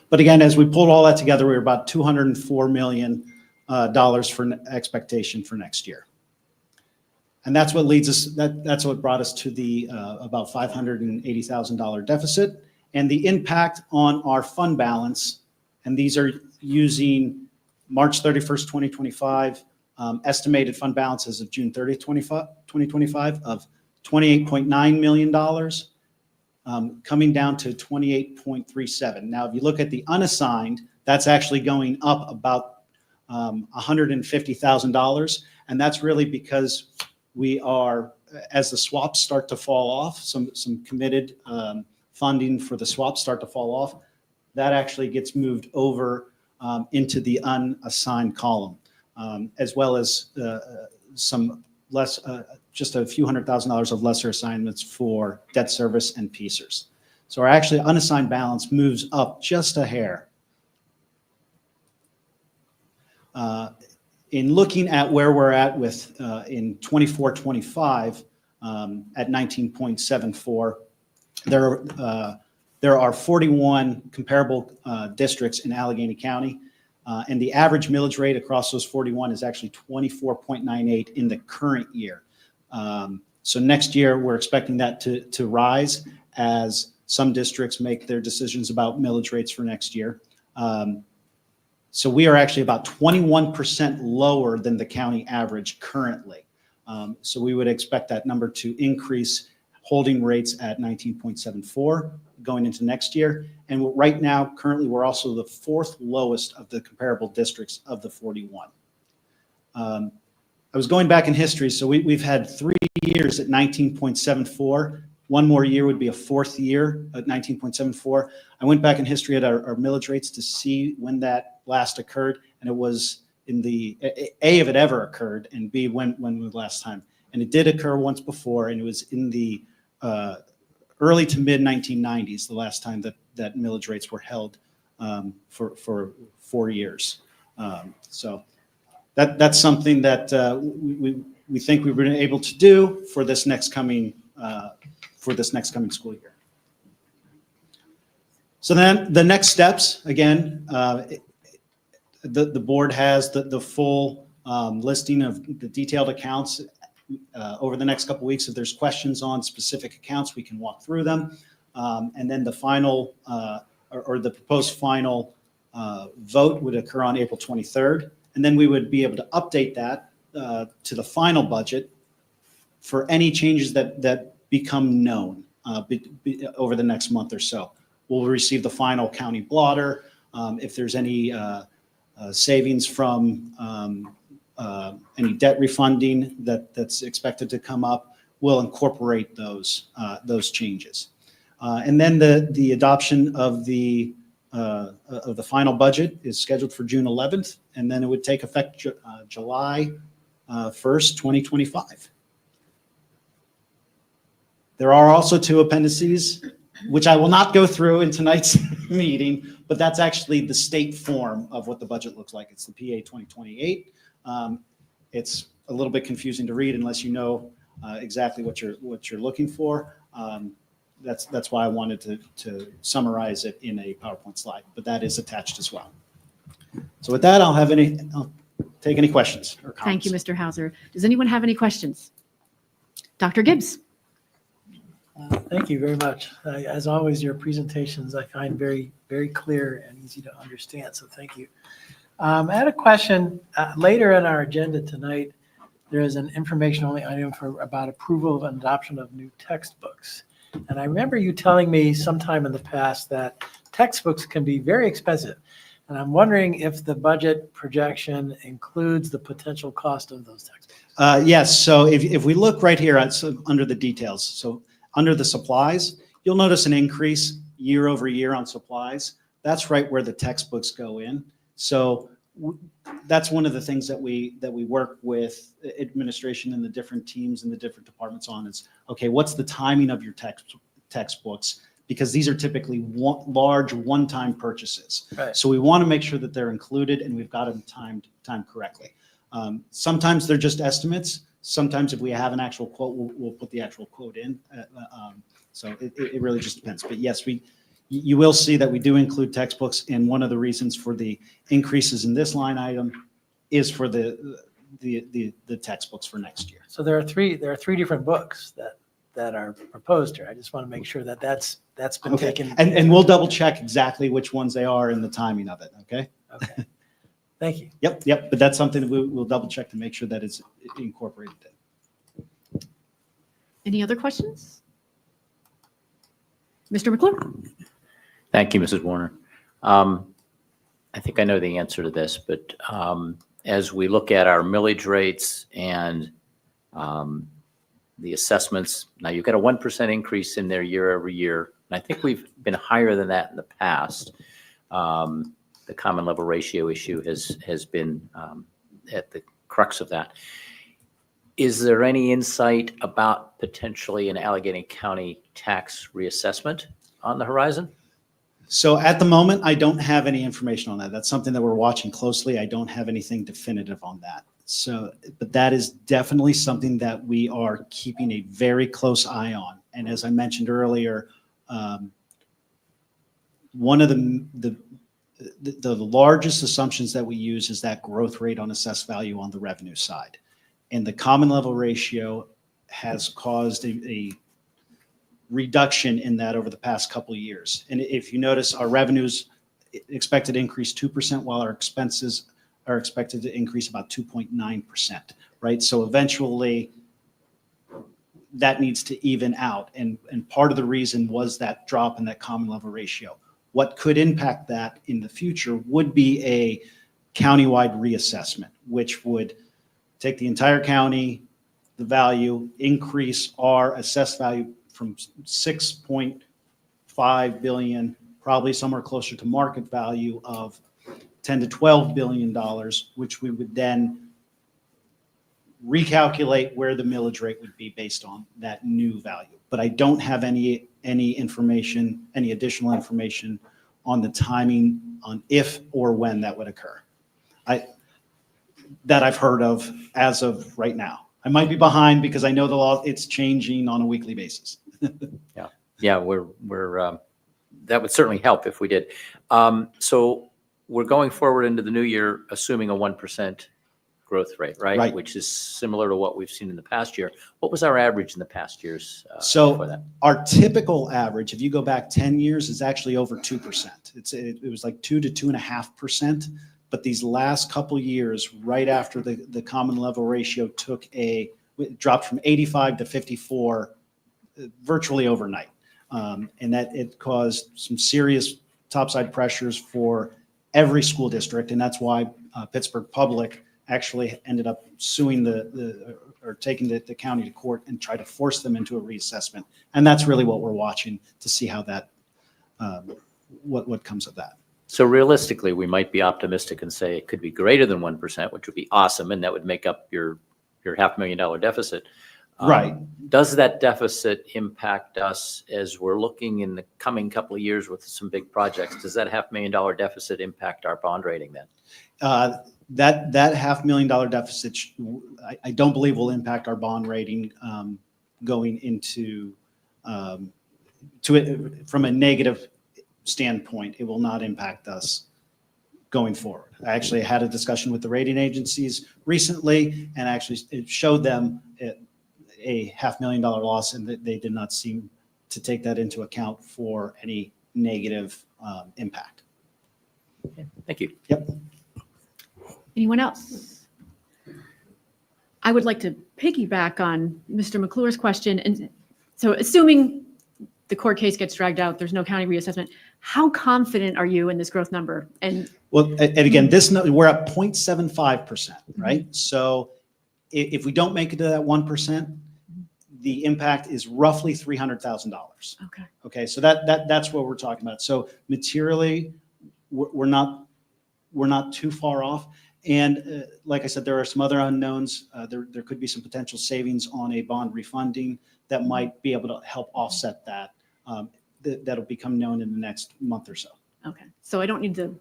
S10: But again, as we pulled all that together, we were about $204 million for expectation for next year. And that's what leads us, that's what brought us to the about $580,000 deficit. And the impact on our fund balance, and these are using March 31st, 2025, estimated fund balance as of June 30th, 2025 of $28.9 million, coming down to 28.37. Now, if you look at the unassigned, that's actually going up about $150,000. And that's really because we are, as the swaps start to fall off, some committed funding for the swaps start to fall off, that actually gets moved over into the unassigned column, as well as some less, just a few $100,000 of lesser assignments for debt service and PCERS. So our actually unassigned balance moves up just a hair. In looking at where we're at with in 24-25 at 19.74, there are 41 comparable districts in Allegheny County, and the average millage rate across those 41 is actually 24.98 in the current year. So next year, we're expecting that to rise as some districts make their decisions about millage rates for next year. So we are actually about 21% lower than the county average currently. So we would expect that number to increase, holding rates at 19.74 going into next year. And right now, currently, we're also the fourth lowest of the comparable districts of the 41. I was going back in history, so we've had 3 years at 19.74. One more year would be a fourth year at 19.74. I went back in history at our millage rates to see when that last occurred, and it was in the, A, if it ever occurred, and B, when was the last time. And it did occur once before, and it was in the early to mid 1990s, the last time that millage rates were held for 4 years. So that's something that we think we've been able to do for this next coming school year. So then the next steps, again, the board has the full listing of the detailed accounts. Over the next couple of weeks, if there's questions on specific accounts, we can walk through them. And then the final or the proposed final vote would occur on April 23rd. And then we would be able to update that to the final budget for any changes that become known over the next month or so. We'll receive the final county blotter. If there's any savings from any debt refunding that's expected to come up, we'll incorporate those changes. And then the adoption of the final budget is scheduled for June 11th, and then it would take effect July 1st, 2025. There are also 2 appendices, which I will not go through in tonight's meeting, but that's actually the state form of what the budget looks like. It's the PA 2028. It's a little bit confusing to read unless you know exactly what you're looking for. That's why I wanted to summarize it in a PowerPoint slide, but that is attached as well. So with that, I'll take any questions or comments.
S1: Thank you, Mr. Hauser. Does anyone have any questions? Dr. Gibbs?
S7: Thank you very much. As always, your presentations I find very, very clear and easy to understand, so thank you. I had a question. Later in our agenda tonight, there is an information-only item about approval and adoption of new textbooks. And I remember you telling me sometime in the past that textbooks can be very expensive. And I'm wondering if the budget projection includes the potential cost of those textbooks.
S10: Yes, so if we look right here under the details, so under the supplies, you'll notice an increase year over year on supplies. That's right where the textbooks go in. So that's one of the things that we work with administration and the different teams and the different departments on is, okay, what's the timing of your textbooks? Because these are typically large one-time purchases.
S7: Right.
S10: So we want to make sure that they're included and we've got them timed correctly. Sometimes they're just estimates. Sometimes if we have an actual quote, we'll put the actual quote in. So it really just depends. But yes, you will see that we do include textbooks, and one of the reasons for the increases in this line item is for the textbooks for next year.
S7: So there are three different books that are proposed here. I just want to make sure that that's been
S10: Okay.
S7: taken.
S10: And we'll double check exactly which ones they are and the timing of it. Okay.
S7: Okay. Thank you.
S10: Yep. But that's something that we'll double check to make sure that it's incorporated in.
S1: Any other questions? Mr. McClure?
S11: Thank you, Mrs. Warner. I think I know the answer to this, but as we look at our millage rates and the assessments, now you've got a 1% increase in there year over year. And I think we've been higher than that in the past. The common level ratio issue has been at the crux of that. Is there any insight about potentially an Allegheny County tax reassessment on the horizon?
S10: So at the moment, I don't have any information on that. That's something that we're watching closely. I don't have anything definitive on that. So, but that is definitely something that we are keeping a very close eye on. And as I mentioned earlier, one of the largest assumptions that we use is that growth rate on assessed value on the revenue side. And the common level ratio has caused a reduction in that over the past couple of years. And if you notice, our revenues expected to increase 2%, while our expenses are expected to increase about 2.9%, right? So eventually, that needs to even out. And part of the reason was that drop in that common level ratio. What could impact that in the future would be a countywide reassessment, which would take the entire county, the value, increase our assessed value from 6.5 billion, probably somewhere closer to market value of 10 to 12 billion dollars, which we would then recalculate where the millage rate would be based on that new value. But I don't have any information, any additional information on the timing on if or when that would occur. That I've heard of as of right now. I might be behind because I know the law, it's changing on a weekly basis.
S11: Yeah, we're that would certainly help if we did. So we're going forward into the new year, assuming a 1% growth rate, right?
S10: Right.
S11: Which is similar to what we've seen in the past year. What was our average in the past years before
S10: So
S11: that?
S10: our typical average, if you go back 10 years, is actually over 2%. It was like 2 to 2.5%. But these last couple years, right after the common level ratio it dropped from 85 to 54 virtually overnight. And that it caused some serious topside pressures for every school district. And that's why Pittsburgh Public actually ended up suing or taking the county to court and try to force them into a reassessment. And that's really what we're watching to see how that, what comes of that.
S11: So realistically, we might be optimistic and say it could be greater than 1%, which would be awesome, and that would make up your $500,000 deficit.
S10: Right.
S11: Does that deficit impact us as we're looking in the coming couple of years with some big projects? Does that $500,000 deficit impact our bond rating then?
S10: That $500,000 deficit, I don't believe will impact our bond rating going into from a negative standpoint. It will not impact us going forward. I actually had a discussion with the rating agencies recently, and actually it showed them a $500,000 loss, and they did not seem to take that into account for any negative impact.
S11: Okay, thank you.
S10: Yep.
S1: Anyone else? I would like to piggyback on Mr. McClure's question. And so assuming the court case gets dragged out, there's no county reassessment, how confident are you in this growth number? And
S10: again, we're at 0.75%, right? So if we don't make it to that 1%, the impact is roughly $300,000.
S1: okay.
S10: Okay, so that's what we're talking about. So materially, we're not too far off. And like I said, there are some other unknowns. There could be some potential savings on a bond refunding that might be able to help offset that. That'll become known in the next month or so.
S1: Okay. So I don't need to,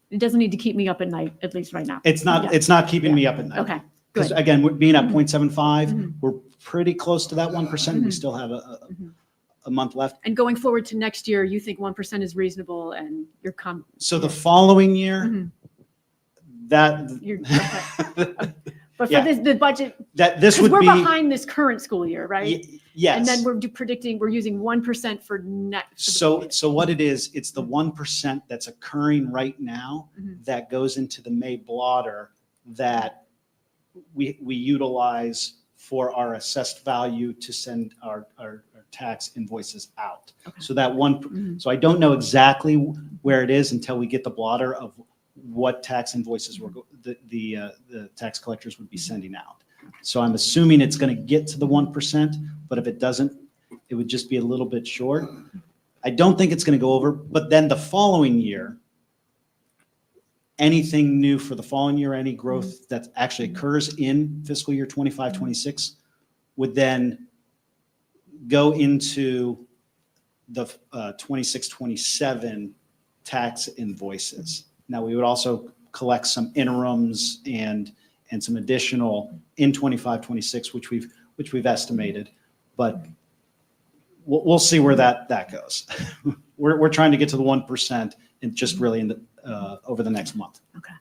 S1: it doesn't need to keep me up at night, at least right now.
S10: It's not.
S1: Yeah.
S10: It's not keeping me up at night.
S1: Okay.
S10: Because
S1: Good.
S10: again, we're being at
S1: Mhm.
S10: 0.75,
S1: Mhm.
S10: we're pretty close to that 1%. We
S1: Mhm.
S10: still have
S1: Mhm.
S10: a month left.
S1: And going forward to next year, you think 1% is reasonable and you're
S10: So the following year,
S1: Mhm.
S10: that
S1: You're okay. But for
S10: Yeah.
S1: the budget,
S10: this
S1: because
S10: would
S1: we're
S10: be
S1: behind this current school year, right?
S10: Yes.
S1: And then we're predicting, we're using 1% for next.
S10: So what it is, it's the 1% that's occurring right now
S1: Mhm.
S10: that goes into the May blotter that we utilize for our assessed value to send our tax invoices out.
S1: Okay.
S10: So that one,
S1: Mhm.
S10: so I don't know exactly where it is until we get the blotter of what tax invoices the tax collectors would be sending out. So I'm assuming it's going to get to the 1%, but if it doesn't, it would just be a little bit short. I don't think it's going to go over, but then the following year, anything new for the following year, any growth that actually occurs in fiscal year 25, 26 would then go into the 26, 27 tax invoices. Now, we would also collect some interims and some additional in 25, 26, which we've estimated, but we'll see where that goes. We're trying to get to the 1% and just really in the over the next month.
S1: Okay.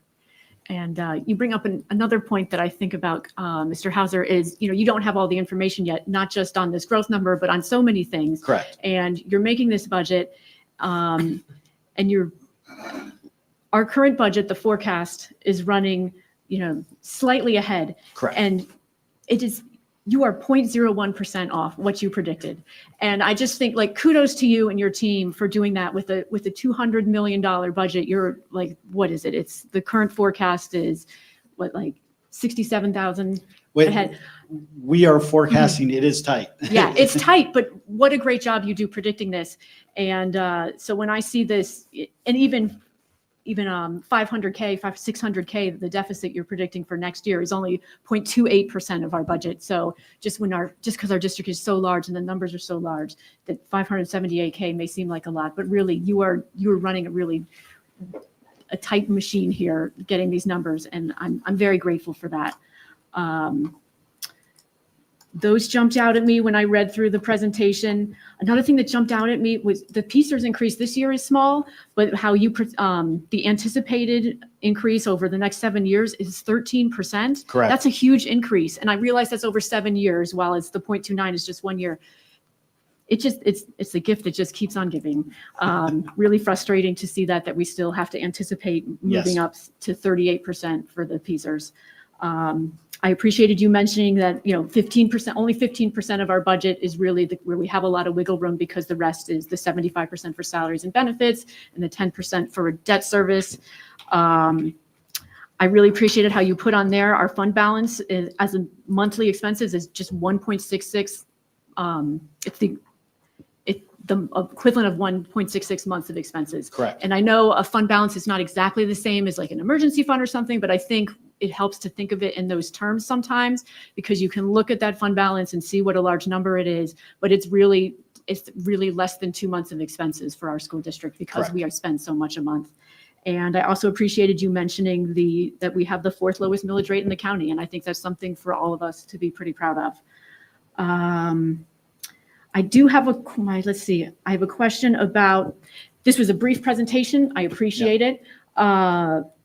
S1: And you bring up another point that I think about, Mr. Hauser, is, you don't have all the information yet, not just on this growth number, but on so many things.
S10: Correct.
S1: And you're making this budget, and our current budget, the forecast is running, slightly ahead.
S10: Correct.
S1: And it is, you are 0.01% off what you predicted. And I just think like kudos to you and your team for doing that with a $200 million budget. You're like, what is it? It's the current forecast is what, like 67,000 ahead.
S10: We are forecasting, it is tight.
S1: Yeah, it's tight, but what a great job you do predicting this. And so when I see this, and even 500K, 600K, the deficit you're predicting for next year is only 0.28% of our budget. So just because our district is so large and the numbers are so large, that 578K may seem like a lot, but really you are running a tight machine here, getting these numbers, and I'm very grateful for that. Those jumped out at me when I read through the presentation. Another thing that jumped out at me was the PCERS increase this year is small, but how the anticipated increase over the next 7 years is 13%.
S10: Correct.
S1: That's a huge increase. And I realize that's over 7 years, while it's the 0.29 is just 1 year. It's a gift that just keeps on giving. Really frustrating to see that we still have to anticipate moving up to 38% for the PCERS. I appreciated you mentioning that, 15%, only 15% of our budget is really where we have a lot of wiggle room, because the rest is the 75% for salaries and benefits and the 10% for debt service. I really appreciated how you put on there our fund balance as a monthly expenses is just 1.66. It's the equivalent of 1.66 months of expenses.
S10: Correct.
S1: And I know a fund balance is not exactly the same as like an emergency fund or something, but I think it helps to think of it in those terms sometimes, because you can look at that fund balance and see what a large number it is, but it's really less than 2 months of expenses for our school district, because
S10: Correct.
S1: we spend so much a month. And I also appreciated you mentioning that we have the 4th lowest millage rate in the county, and I think that's something for all of us to be pretty proud of. I do have I have a question about, this was a brief presentation. I appreciate it.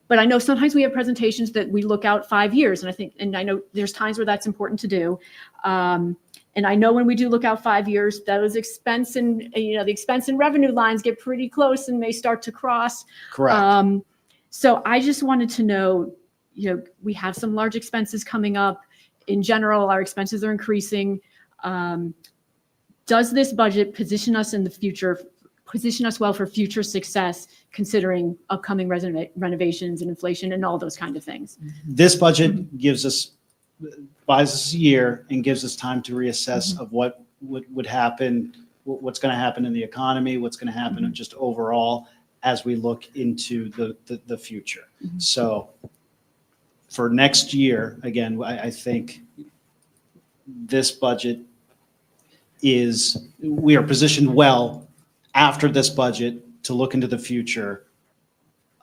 S1: But I know sometimes we have presentations that we look out 5 years, and I know there's times where that's important to do. And I know when we do look out 5 years, those the expense and revenue lines get pretty close and may start to cross.
S10: Correct.
S1: So I just wanted to know, we have some large expenses coming up. In general, our expenses are increasing. Does this budget position us well for future success, considering upcoming renovations and inflation and all those kind of things?
S10: This budget buys us a year and gives us time to reassess of what would happen, what's going to happen in the economy, what's going to happen just overall as we look into the future. So for next year, again, I think this budget we are positioned well after this budget to look into the future.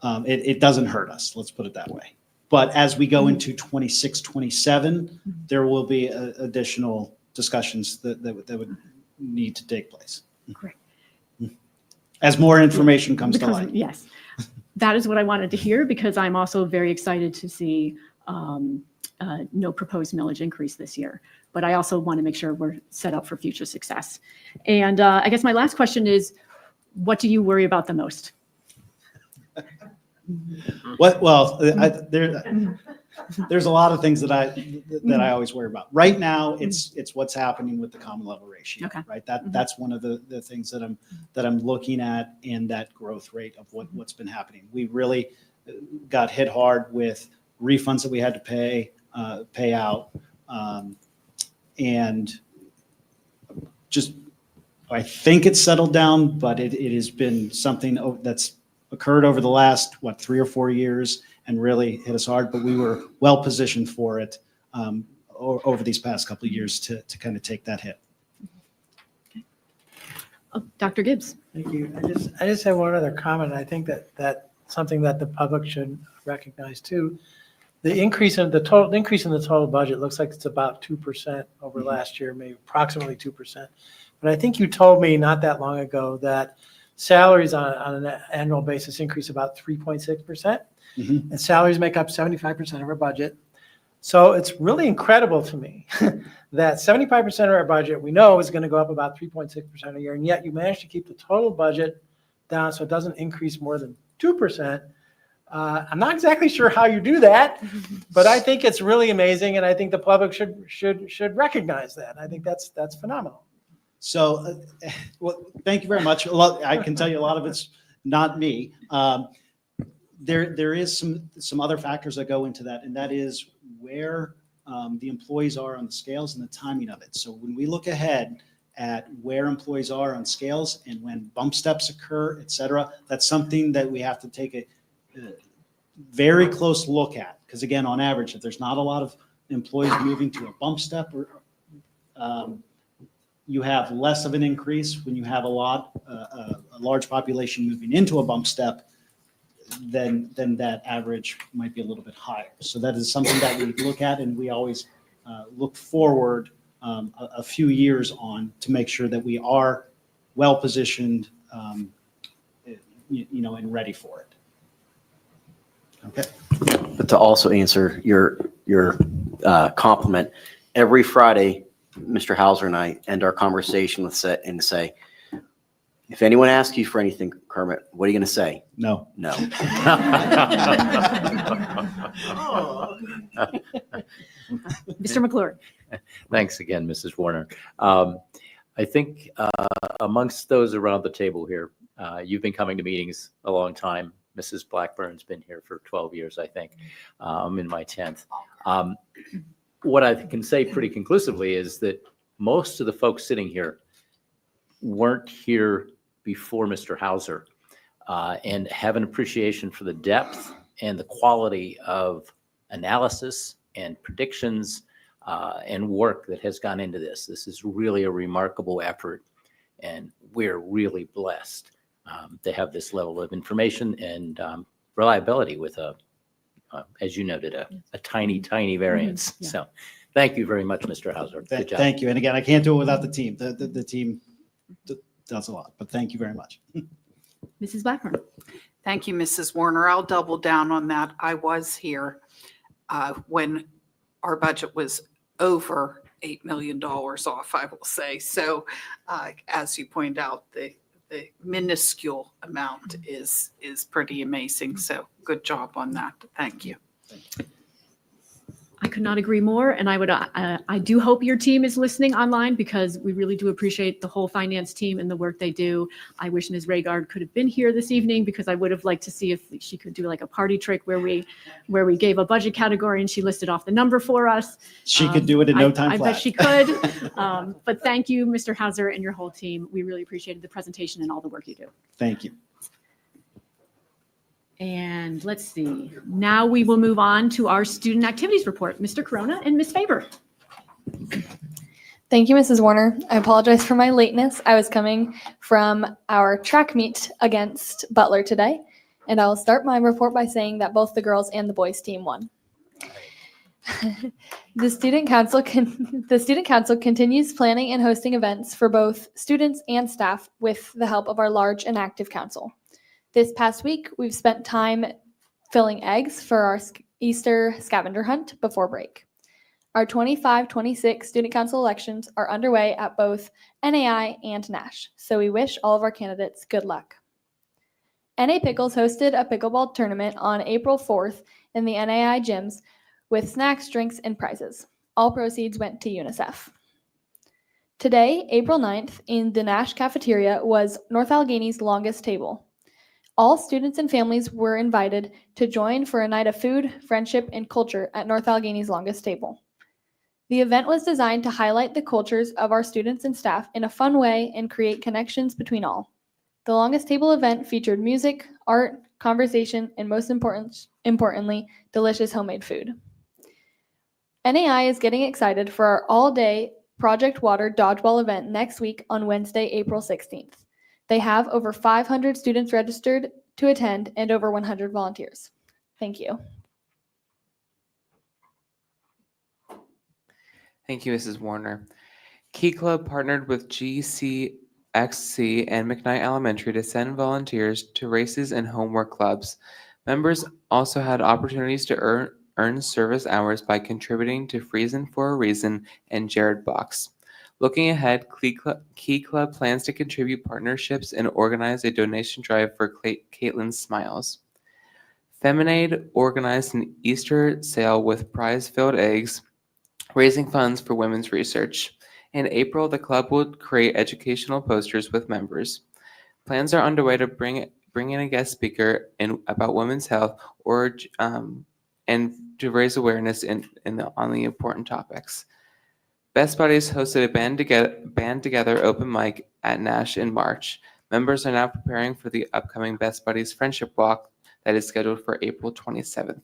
S10: It doesn't hurt us, let's put it that way. But as we go into 26, 27, there will be additional discussions that would need to take place.
S1: Great.
S10: As more information comes to light.
S1: Yes, that is what I wanted to hear, because I'm also very excited to see no proposed millage increase this year. But I also want to make sure we're set up for future success. And I guess my last question is, what do you worry about the most?
S10: There's a lot of things that I always worry about. Right now, it's what's happening with the common level ratio.
S1: Okay.
S10: Right. That's one of the things that I'm looking at in that growth rate of what's been happening. We really got hit hard with refunds that we had to pay out. And just, I think it's settled down, but it has been something that's occurred over the last, 3 or 4 years and really hit us hard, but we were well positioned for it over these past couple of years to kind of take that hit.
S1: Okay. Oh, Dr. Gibbs.
S7: Thank you. I just have one other comment. I think that something that the public should recognize too. The increase in the total budget looks like it's about 2% over last year, maybe approximately 2%. But I think you told me not that long ago that salaries on an annual basis increase about 3.6%, and salaries make up 75% of our budget. So it's really incredible to me that 75% of our budget we know is going to go up about 3.6% a year, and yet you managed to keep the total budget down so it doesn't increase more than 2%. I'm not exactly sure how you do that, but I think it's really amazing, and I think the public should recognize that. I think that's phenomenal.
S10: So, well, thank you very much. I can tell you a lot of it's not me. There is some other factors that go into that, and that is where the employees are on the scales and the timing of it. So when we look ahead at where employees are on scales and when bump steps occur, et cetera, that's something that we have to take a very close look at. Because again, on average, if there's not a lot of employees moving to a bump step, or you have less of an increase. When you have a large population moving into a bump step, then that average might be a little bit higher. So that is something that we look at, and we always look forward a few years on to make sure that we are well positioned, and ready for it. Okay.
S12: But to also answer your compliment, every Friday, Mr. Hauser and I end our conversation with say, if anyone asks you for anything, Kermit, what are you going to say?
S10: No.
S12: No.
S1: Mr. McClure.
S11: Thanks again, Mrs. Warner. I think amongst those around the table here, you've been coming to meetings a long time. Mrs. Blackburn's been here for 12 years, I think. I'm in my 10th. What I can say pretty conclusively is that most of the folks sitting here weren't here before Mr. Hauser, and have an appreciation for the depth and the quality of analysis and predictions and work that has gone into this. This is really a remarkable effort, and we're really blessed to have this level of information and reliability with as you noted, a tiny variance.
S1: Yeah.
S11: So thank you very much, Mr. Hauser. Good job.
S10: Thank you. And again, I can't do it without the team. The team does a lot, but thank you very much.
S1: Mrs. Blackburn.
S2: Thank you, Mrs. Warner. I'll double down on that. I was here when our budget was over $8 million off, I will say. So as you pointed out, the minuscule amount is pretty amazing. So good job on that. Thank you.
S1: I could not agree more. And I do hope your team is listening online, because we really do appreciate the whole finance team and the work they do. I wish Ms. Raygard could have been here this evening, because I would have liked to see if she could do like a party trick where we gave a budget category and she listed off the number for us.
S10: She could do it in no time
S1: I
S10: flat.
S1: bet she could. But thank you, Mr. Hauser, and your whole team. We really appreciated the presentation and all the work you do.
S10: Thank you.
S1: And let's see, now we will move on to our student activities report. Mr. Corona and Ms. Faber.
S13: Thank you, Mrs. Warner. I apologize for my lateness. I was coming from our track meet against Butler today, and I will start my report by saying that both the girls and the boys team won. The student council continues planning and hosting events for both students and staff with the help of our large and active council. This past week, we've spent time filling eggs for our Easter scavenger hunt before break. Our 25-26 student council elections are underway at both NAI and NASH, so we wish all of our candidates good luck. NA Pickles hosted a pickleball tournament on April 4th in the NAI gyms with snacks, drinks, and prizes. All proceeds went to UNICEF. Today, April 9th, in the NASH cafeteria was North Allegheny's longest table. All students and families were invited to join for a night of food, friendship, and culture at North Allegheny's longest table. The event was designed to highlight the cultures of our students and staff in a fun way and create connections between all. The longest table event featured music, art, conversation, and most importantly, delicious homemade food. NAI is getting excited for our all-day Project Water dodgeball event next week on Wednesday, April 16th. They have over 500 students registered to attend and over 100 volunteers. Thank you.
S9: Thank you, Mrs. Warner. Key Club partnered with GCXC and McKnight Elementary to send volunteers to races and homework clubs. Members also had opportunities to earn service hours by contributing to Friesen for a Reason and Jared Box. Looking ahead, Key Club plans to contribute partnerships and organize a donation drive for Caitlin's Smiles. Feminade organized an Easter sale with prize-filled eggs, raising funds for women's research. In April, the club will create educational posters with members. Plans are underway to bring in a guest speaker about women's health and to raise awareness on the important topics. Best Buddies hosted a band together open mic at Nash in March. Members are now preparing for the upcoming Best Buddies Friendship Walk that is scheduled for April 27th.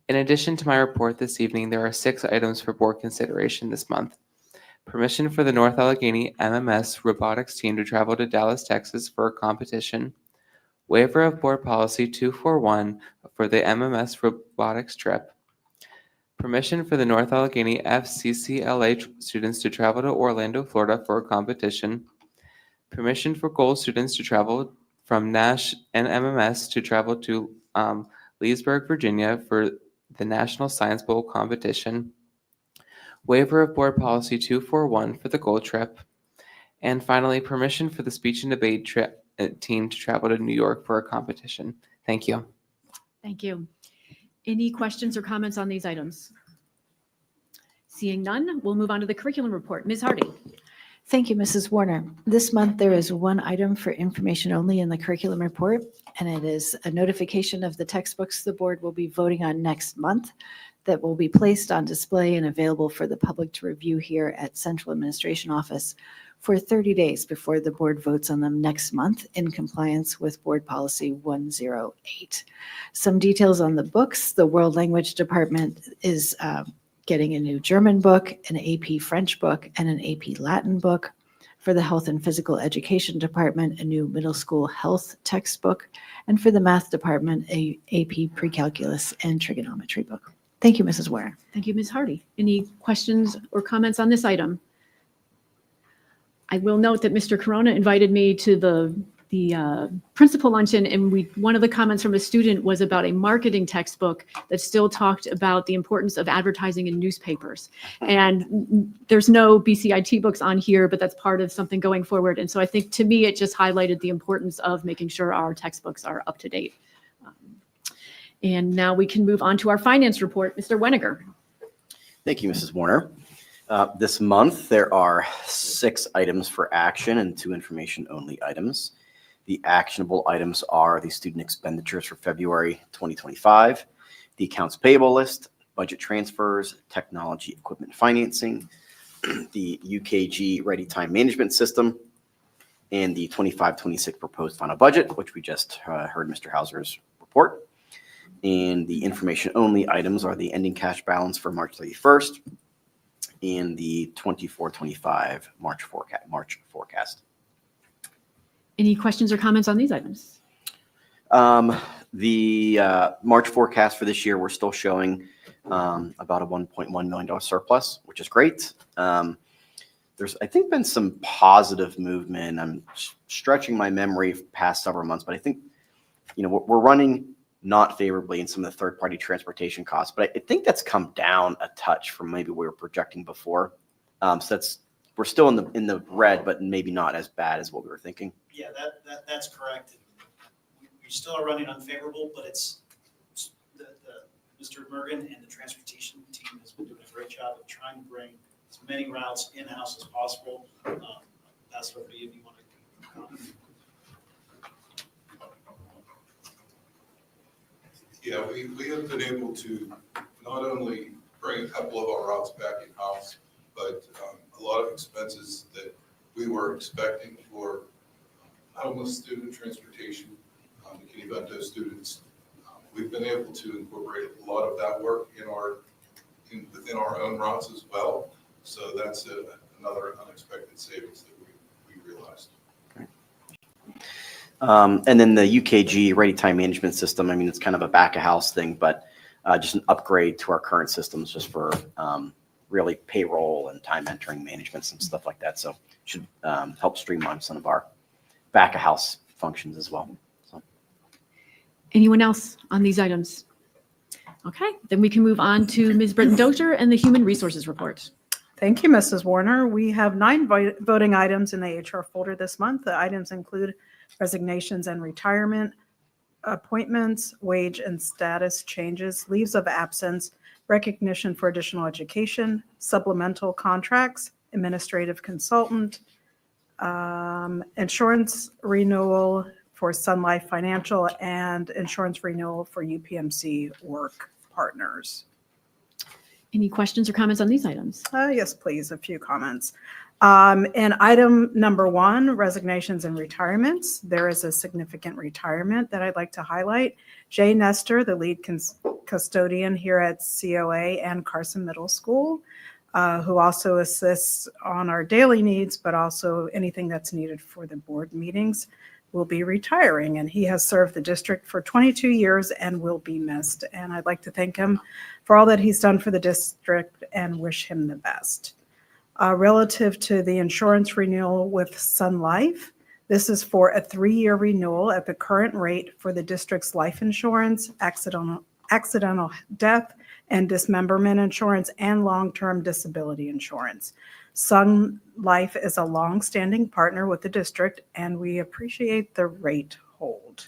S9: In addition to my report this evening, there are 6 items for board consideration this month. Permission for the North Allegheny MMS robotics team to travel to Dallas, Texas for a competition. Waiver of Board Policy 241 for the MMS robotics trip. Permission for the North Allegheny FCCLA students to travel to Orlando, Florida for a competition. Permission for Gold students to travel from Nash and MMS to travel to Leesburg, Virginia for the National Science Bowl competition. Waiver of Board Policy 241 for the Gold trip. And finally, permission for the speech and debate team to travel to New York for a competition. Thank you.
S1: Thank you. Any questions or comments on these items? Seeing none, we'll move on to the curriculum report. Ms. Hardy.
S6: Thank you, Mrs. Warner. This month, there is one item for information only in the curriculum report, and it is a notification of the textbooks the board will be voting on next month that will be placed on display and available for the public to review here at Central Administration Office for 30 days before the board votes on them next month in compliance with Board Policy 108. Some details on the books. The World Language Department is getting a new German book, an AP French book, and an AP Latin book. For the Health and Physical Education Department, a new middle school health textbook. And for the Math Department, a AP Pre-Calculus and Trigonometry book. Thank you, Mrs. Warner.
S1: Thank you, Ms. Hardy. Any questions or comments on this item? I will note that Mr. Corona invited me to the principal luncheon, and one of the comments from a student was about a marketing textbook that still talked about the importance of advertising in newspapers. And there's no BCIT books on here, but that's part of something going forward. And so I think, to me, it just highlighted the importance of making sure our textbooks are up to date. And now we can move on to our finance report. Mr. Weniger.
S12: Thank you, Mrs. Warner. This month, there are 6 items for action and 2 information-only items. The actionable items are the student expenditures for February 2025, the accounts payable list, budget transfers, technology equipment financing, the UKG Ready Time Management System, and the 25-26 proposed final budget, which we just heard Mr. Hauser's report. And the information-only items are the ending cash balance for March 31st and the 24-25 March forecast.
S1: Any questions or comments on these items?
S12: The March forecast for this year, we're still showing about a $1.1 million surplus, which is great. There's, I think, been some positive movement. I'm stretching my memory past several months, but I think, we're running not favorably in some of the third-party transportation costs, but I think that's come down a touch from maybe we were projecting before. So we're still in the red, but maybe not as bad as what we were thinking.
S10: Yeah, that's correct. We still are running unfavorable, but it's Mr. Mergen and the transportation team has been doing a great job of trying to bring as many routes in-house as possible. That's what you want to comment.
S14: Yeah, we have been able to not only bring a couple of our routes back in-house, but a lot of expenses that we were expecting for homeless student transportation, the Kenny-Vento students. We've been able to incorporate a lot of that work within our own routes as well. So that's another unexpected savings that we realized.
S12: And then the UKG Ready Time Management System, I mean, it's kind of a back-of-house thing, but just an upgrade to our current systems just for really payroll and time entering management and stuff like that. So should help streamline some of our back-of-house functions as well. So.
S1: Anyone else on these items? Okay, then we can move on to Ms. Britton Dozier and the Human Resources Report.
S15: Thank you, Mrs. Warner. We have 9 voting items in the HR folder this month. The items include resignations and retirement, appointments, wage and status changes, leaves of absence, recognition for additional education, supplemental contracts, administrative consultant, insurance renewal for Sun Life Financial, and insurance renewal for UPMC Work Partners.
S1: Any questions or comments on these items?
S15: Yes, please, a few comments. In item number 1, resignations and retirements, there is a significant retirement that I'd like to highlight. Jay Nestor, the lead custodian here at COA and Carson Middle School, who also assists on our daily needs, but also anything that's needed for the board meetings, will be retiring. And he has served the district for 22 years and will be missed. And I'd like to thank him for all that he's done for the district and wish him the best. Relative to the insurance renewal with Sun Life, this is for a 3-year renewal at the current rate for the district's life insurance, accidental death and dismemberment insurance, and long-term disability insurance. Sun Life is a long-standing partner with the district, and we appreciate the rate hold.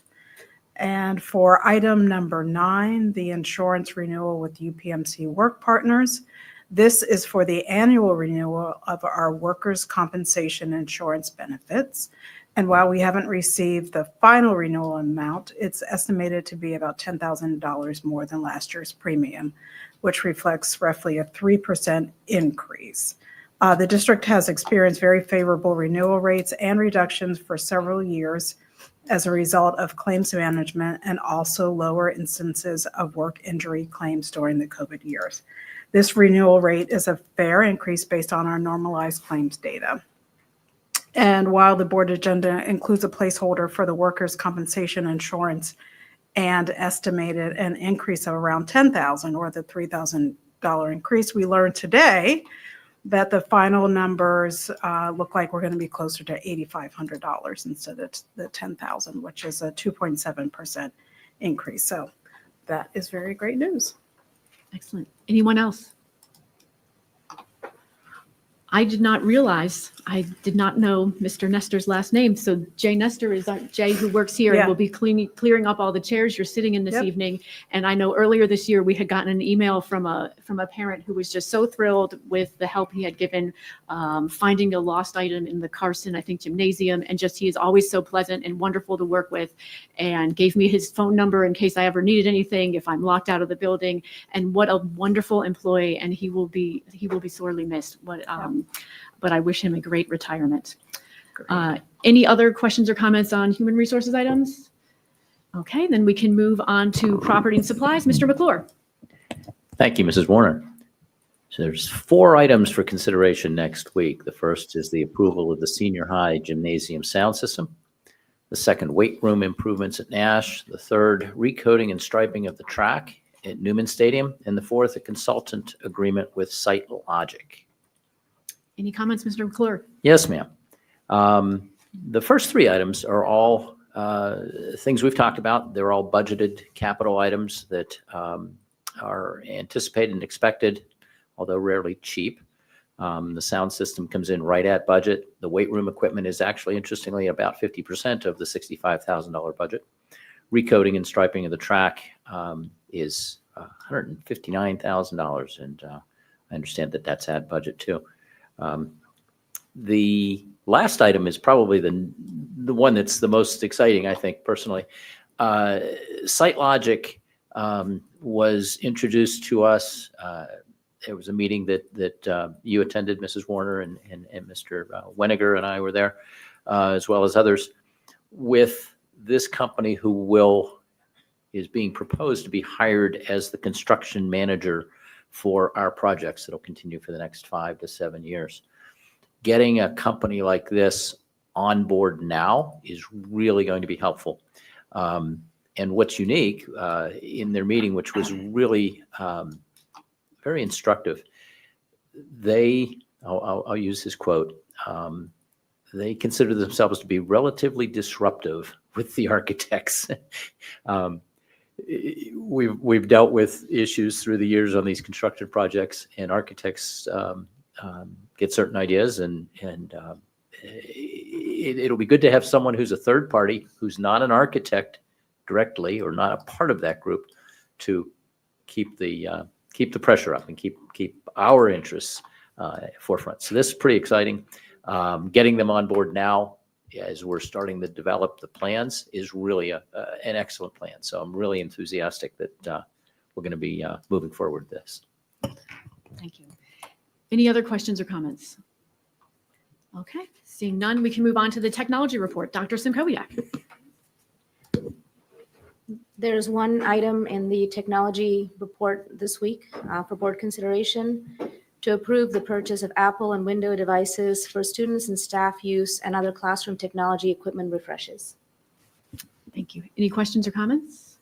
S15: And for item number 9, the insurance renewal with UPMC Work Partners, this is for the annual renewal of our workers' compensation insurance benefits. And while we haven't received the final renewal amount, it's estimated to be about $10,000 more than last year's premium, which reflects roughly a 3% increase. The district has experienced very favorable renewal rates and reductions for several years as a result of claims management and also lower instances of work injury claims during the COVID years. This renewal rate is a fair increase based on our normalized claims data. And while the board agenda includes a placeholder for the workers' compensation insurance and estimated an increase of around $10,000 or the $3,000 increase, we learned today that the final numbers look like we're going to be closer to $8,500 instead of the $10,000, which is a 2.7% increase. So that is very great news.
S1: Excellent. Anyone else? I did not realize, I did not know Mr. Nestor's last name. So Jay Nestor is Jay who works here and will be clearing up all the chairs you're sitting in this evening. And I know earlier this year we had gotten an email from a parent who was just so thrilled with the help he had given finding a lost item in the Carson, I think, gymnasium. And just he is always so pleasant and wonderful to work with, and gave me his phone number in case I ever needed anything if I'm locked out of the building. And what a wonderful employee, and he will be sorely missed. But I wish him a great retirement. Any other questions or comments on human resources items? Okay, then we can move on to property and supplies. Mr. McClure.
S11: Thank you, Mrs. Warner. So there's 4 items for consideration next week. The first is the approval of the senior high gymnasium sound system. The second, weight room improvements at Nash. The third, recoating and striping of the track at Newman Stadium. And the fourth, a consultant agreement with SiteLogic.
S1: Any comments, Mr. McClure?
S11: Yes, ma'am. The first 3 items are all things we've talked about. They're all budgeted capital items that are anticipated and expected, although rarely cheap. The sound system comes in right at budget. The weight room equipment is actually, interestingly, about 50% of the $65,000 budget. Recoating and striping of the track is $159,000, and I understand that that's at budget too. The last item is probably the one that's the most exciting, I think, personally. SiteLogic was introduced to us. It was a meeting that you attended, Mrs. Warner, and Mr. Weniger and I were there, as well as others, with this company who is being proposed to be hired as the construction manager for our projects that'll continue for the next 5 to 7 years. Getting a company like this on board now is really going to be helpful. And what's unique in their meeting, which was really very instructive, I'll use his quote, they consider themselves to be relatively disruptive with the architects. We've dealt with issues through the years on these construction projects, and architects get certain ideas, and it'll be good to have someone who's a third party, who's not an architect, directly or not a part of that group to keep the pressure up and keep our interests forefront. So this is pretty exciting. Getting them on board now as we're starting to develop the plans is really an excellent plan. So I'm really enthusiastic that we're going to be moving forward with this.
S1: Thank you. Any other questions or comments? Okay, seeing none, we can move on to the technology report. Dr. Simkowiak.
S16: There's one item in the technology report this week for board consideration to approve the purchase of Apple and Windows devices for students and staff use and other classroom technology equipment refreshes.
S1: Thank you. Any questions or comments?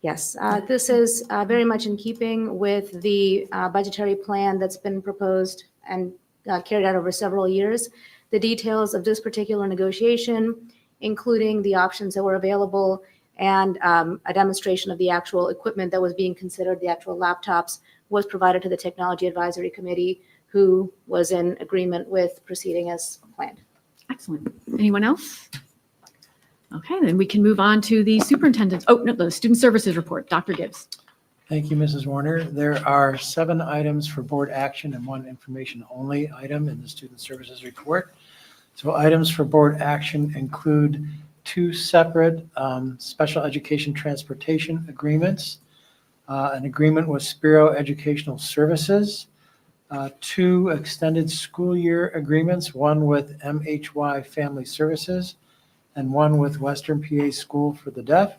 S16: Yes, this is very much in keeping with the budgetary plan that's been proposed and carried out over several years. The details of this particular negotiation, including the options that were available and a demonstration of the actual equipment that was being considered, the actual laptops, was provided to the Technology Advisory Committee, who was in agreement with proceeding as planned.
S1: Excellent. Anyone else? Okay, then we can move on to the superintendent's, the student services report. Dr. Gibbs.
S7: Thank you, Mrs. Warner. There are 7 items for board action and 1 information-only item in the student services report. So items for board action include 2 separate special education transportation agreements, an agreement with Spiro Educational Services, 2 extended school year agreements, one with MHY Family Services and one with Western PA School for the Deaf.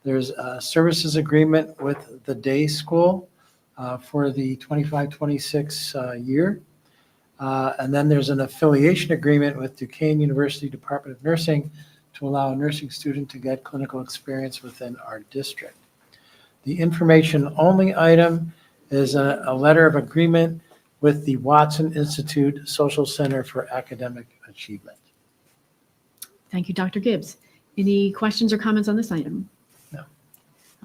S7: There's a services agreement with the day school for the 25-26 year. And then there's an affiliation agreement with Duquesne University Department of Nursing to allow a nursing student to get clinical experience within our district. The information-only item is a letter of agreement with the Watson Institute Social Center for Academic Achievement.
S1: Thank you, Dr. Gibbs. Any questions or comments on this item?
S7: No.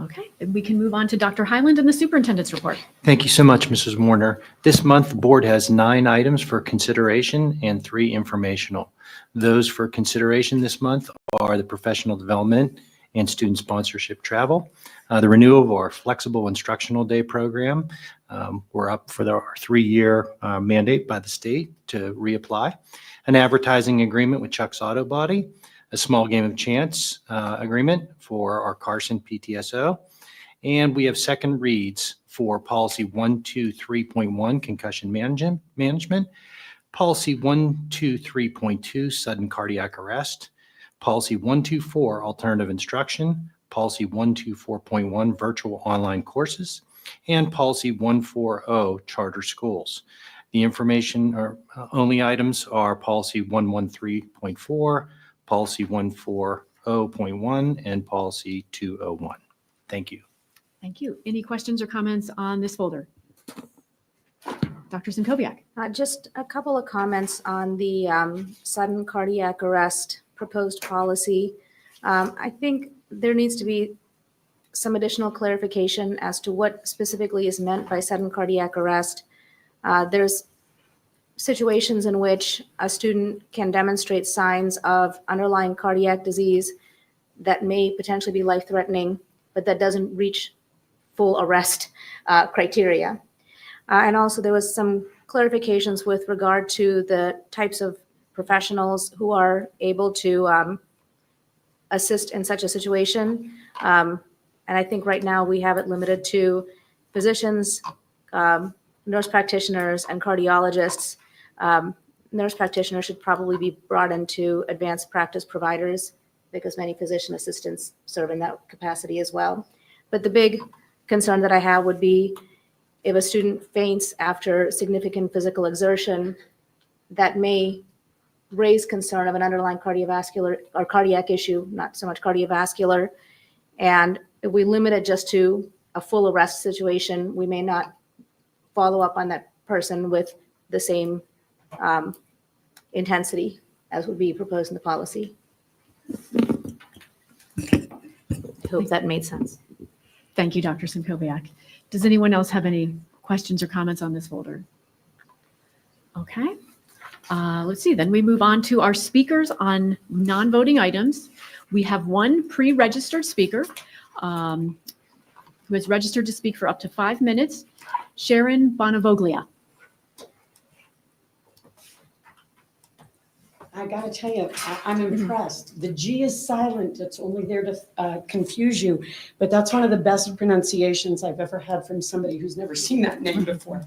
S1: Okay, then we can move on to Dr. Highland and the superintendent's report.
S3: Thank you so much, Mrs. Warner. This month, the board has 9 items for consideration and 3 informational. Those for consideration this month are the professional development and student sponsorship travel, the renewal of our flexible instructional day program. We're up for our 3-year mandate by the state to reapply, an advertising agreement with Chuck's Auto Body, a small game of chance agreement for our Carson PTSO, and we have second reads for policy 123.1 concussion management, policy 123.2 sudden cardiac arrest, policy 124 alternative instruction, policy 124.1 virtual online courses, and policy 140 charter schools. The information or only items are policy 113.4, policy 140.1, and policy 201. Thank you.
S1: Thank you. Any questions or comments on this folder? Dr. Simkowiak.
S16: Just a couple of comments on the sudden cardiac arrest proposed policy. I think there needs to be some additional clarification as to what specifically is meant by sudden cardiac arrest. There's situations in which a student can demonstrate signs of underlying cardiac disease that may potentially be life-threatening, but that doesn't reach full arrest criteria. And also there was some clarifications with regard to the types of professionals who are able to assist in such a situation. And I think right now we have it limited to physicians, nurse practitioners, and cardiologists. Nurse practitioners should probably be brought into advanced practice providers because many physician assistants serve in that capacity as well. But the big concern that I have would be if a student faints after significant physical exertion, that may raise concern of an underlying cardiovascular or cardiac issue, not so much cardiovascular. And if we limit it just to a full arrest situation, we may not follow up on that person with the same intensity as would be proposed in the policy. I hope that made sense.
S1: Thank you, Dr. Simkowiak. Does anyone else have any questions or comments on this folder? Okay. Let's see, then we move on to our speakers on non-voting items. We have one pre-registered speaker who has registered to speak for up to 5 minutes, Sharon Bonavoglia.
S17: I gotta tell you, I'm impressed. The G is silent. It's only there to confuse you. But that's one of the best pronunciations I've ever had from somebody who's never seen that name before.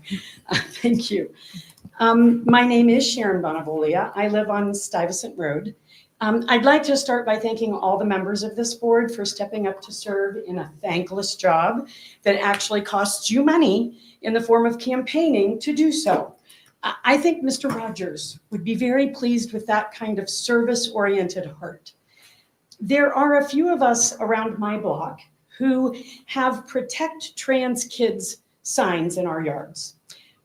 S17: Thank you. My name is Sharon Bonavolia. I live on Stuyvesant Road. I'd like to start by thanking all the members of this board for stepping up to serve in a thankless job that actually costs you money in the form of campaigning to do so. I think Mr. Rogers would be very pleased with that kind of service-oriented heart. There are a few of us around my block who have Protect Trans Kids signs in our yards.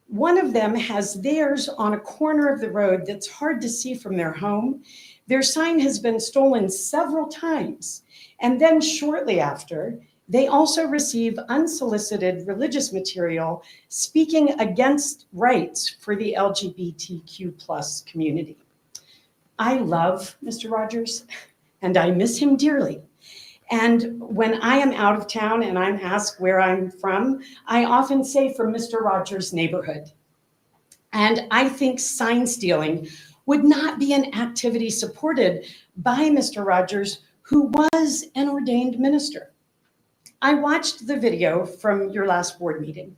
S17: One of them has theirs on a corner of the road that's hard to see from their home. Their sign has been stolen several times. And then shortly after, they also receive unsolicited religious material speaking against rights for the LGBTQ+ community. I love Mr. Rogers, and I miss him dearly. And when I am out of town and I'm asked where I'm from, I often say from Mr. Rogers' neighborhood. And I think sign stealing would not be an activity supported by Mr. Rogers, who was an ordained minister. I watched the video from your last board meeting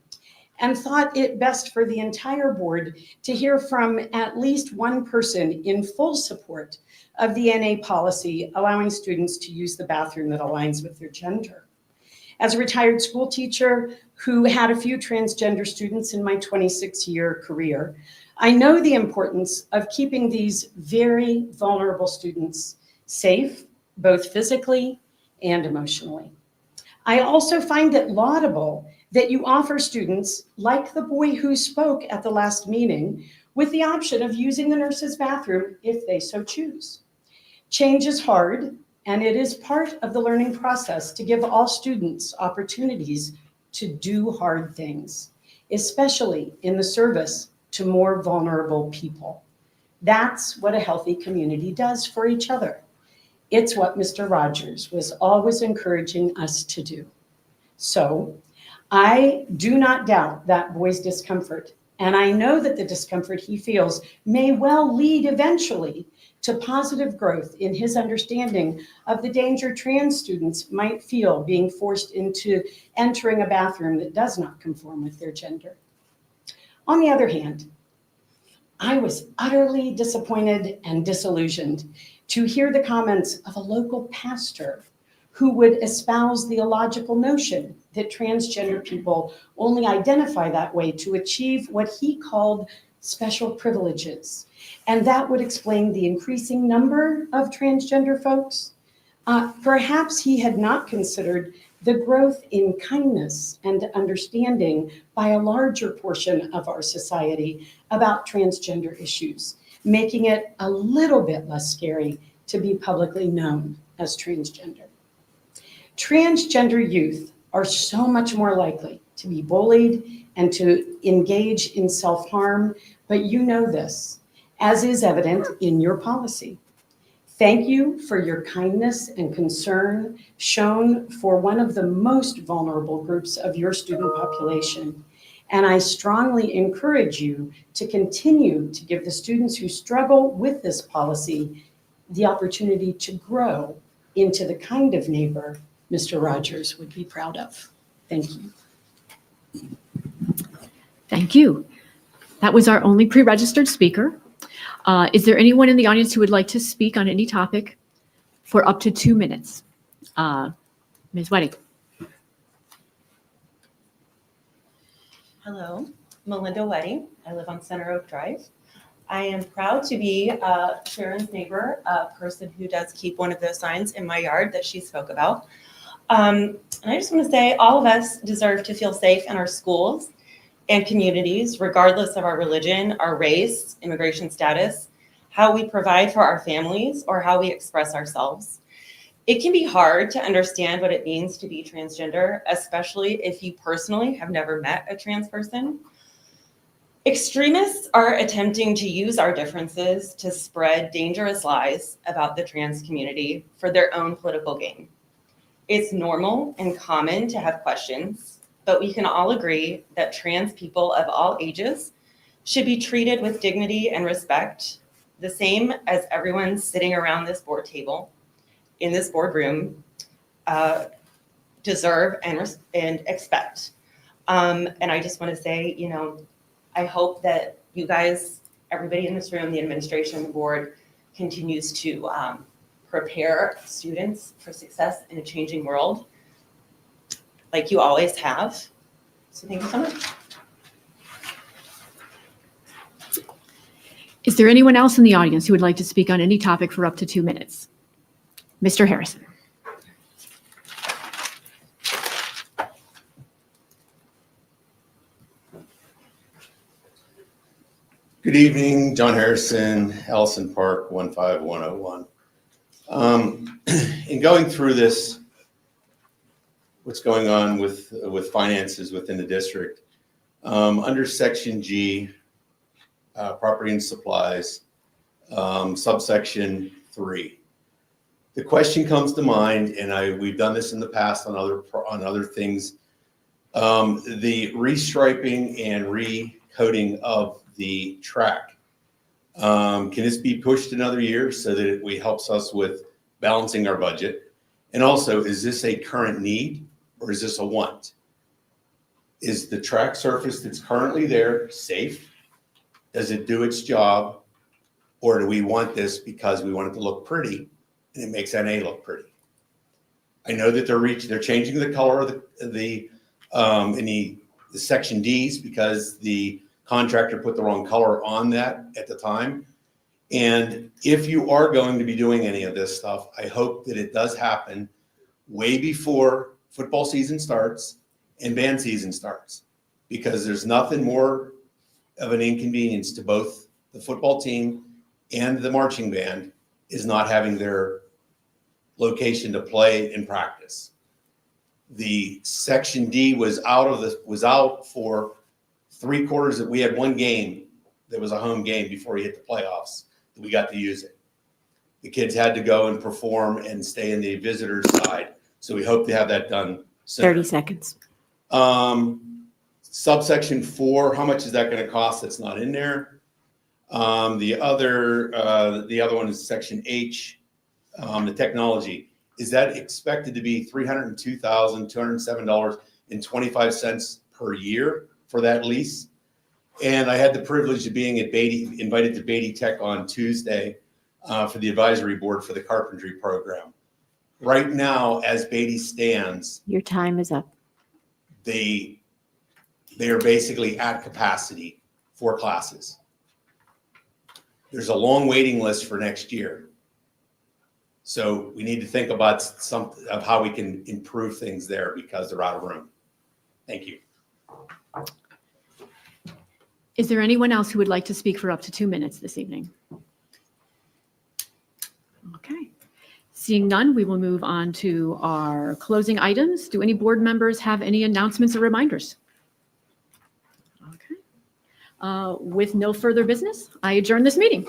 S17: and thought it best for the entire board to hear from at least one person in full support of the NA policy allowing students to use the bathroom that aligns with their gender. As a retired school teacher who had a few transgender students in my 26-year career, I know the importance of keeping these very vulnerable students safe, both physically and emotionally. I also find it laudable that you offer students, like the boy who spoke at the last meeting, with the option of using the nurse's bathroom if they so choose. Change is hard, and it is part of the learning process to give all students opportunities to do hard things, especially in the service to more vulnerable people. That's what a healthy community does for each other. It's what Mr. Rogers was always encouraging us to do. So I do not doubt that boy's discomfort, and I know that the discomfort he feels may well lead eventually to positive growth in his understanding of the danger trans students might feel being forced into entering a bathroom that does not conform with their gender. On the other hand, I was utterly disappointed and disillusioned to hear the comments of a local pastor who would espouse the illogical notion that transgender people only identify that way to achieve what he called special privileges. And that would explain the increasing number of transgender folks. Perhaps he had not considered the growth in kindness and understanding by a larger portion of our society about transgender issues, making it a little bit less scary to be publicly known as transgender. Transgender youth are so much more likely to be bullied and to engage in self-harm, but you know this, as is evident in your policy. Thank you for your kindness and concern shown for one of the most vulnerable groups of your student population. And I strongly encourage you to continue to give the students who struggle with this policy the opportunity to grow into the kind of neighbor Mr. Rogers would be proud of. Thank you.
S1: Thank you. That was our only pre-registered speaker. Is there anyone in the audience who would like to speak on any topic for up to 2 minutes? Ms. Wedding.
S18: Hello, Melinda Wedding. I live on Center Oak Drive. I am proud to be Sharon's neighbor, a person who does keep one of those signs in my yard that she spoke about. And I just want to say all of us deserve to feel safe in our schools and communities, regardless of our religion, our race, immigration status, how we provide for our families, or how we express ourselves. It can be hard to understand what it means to be transgender, especially if you personally have never met a trans person. Extremists are attempting to use our differences to spread dangerous lies about the trans community for their own political gain. It's normal and common to have questions, but we can all agree that trans people of all ages should be treated with dignity and respect, the same as everyone sitting around this board table, in this boardroom, deserve and expect. And I just want to say, you know, I hope that you guys, everybody in this room, the administration, the board, continues to prepare students for success in a changing world, like you always have. So thank you so much.
S1: Is there anyone else in the audience who would like to speak on any topic for up to 2 minutes? Mr. Harrison.
S19: Good evening, John Harrison, Allison Park, 15101. In going through this, what's going on with finances within the district, under Section G, property and supplies, subsection 3. The question comes to mind, and we've done this in the past on other things, the restriping and recoding of the track. Can this be pushed another year so that it helps us with balancing our budget? And also, is this a current need or is this a want? Is the track surface that's currently there safe? Does it do its job? Or do we want this because we want it to look pretty and it makes NA look pretty? I know that they're changing the color of the section Ds because the contractor put the wrong color on that at the time. And if you are going to be doing any of this stuff, I hope that it does happen way before football season starts and band season starts, because there's nothing more of an inconvenience to both the football team and the marching band is not having their location to play and practice. The section D was out for 3/4 that we had one game that was a home game before we hit the playoffs that we got to use it. The kids had to go and perform and stay in the visitors side. So we hope to have that done soon.
S1: 30 seconds.
S19: Subsection 4, how much is that going to cost? That's not in there. The other one is section H, the technology. Is that expected to be $302,207.25 per year for that lease? And I had the privilege of being at invited to Beatty Tech on Tuesday for the advisory board for the carpentry program. Right now, as Beatty stands,
S1: Your time is up.
S19: they are basically at capacity for classes. There's a long waiting list for next year. So we need to think about some of how we can improve things there because they're out of room. Thank you.
S1: Is there anyone else who would like to speak for up to 2 minutes this evening? Okay. Seeing none, we will move on to our closing items. Do any board members have any announcements or reminders? Okay. With no further business, I adjourn this meeting.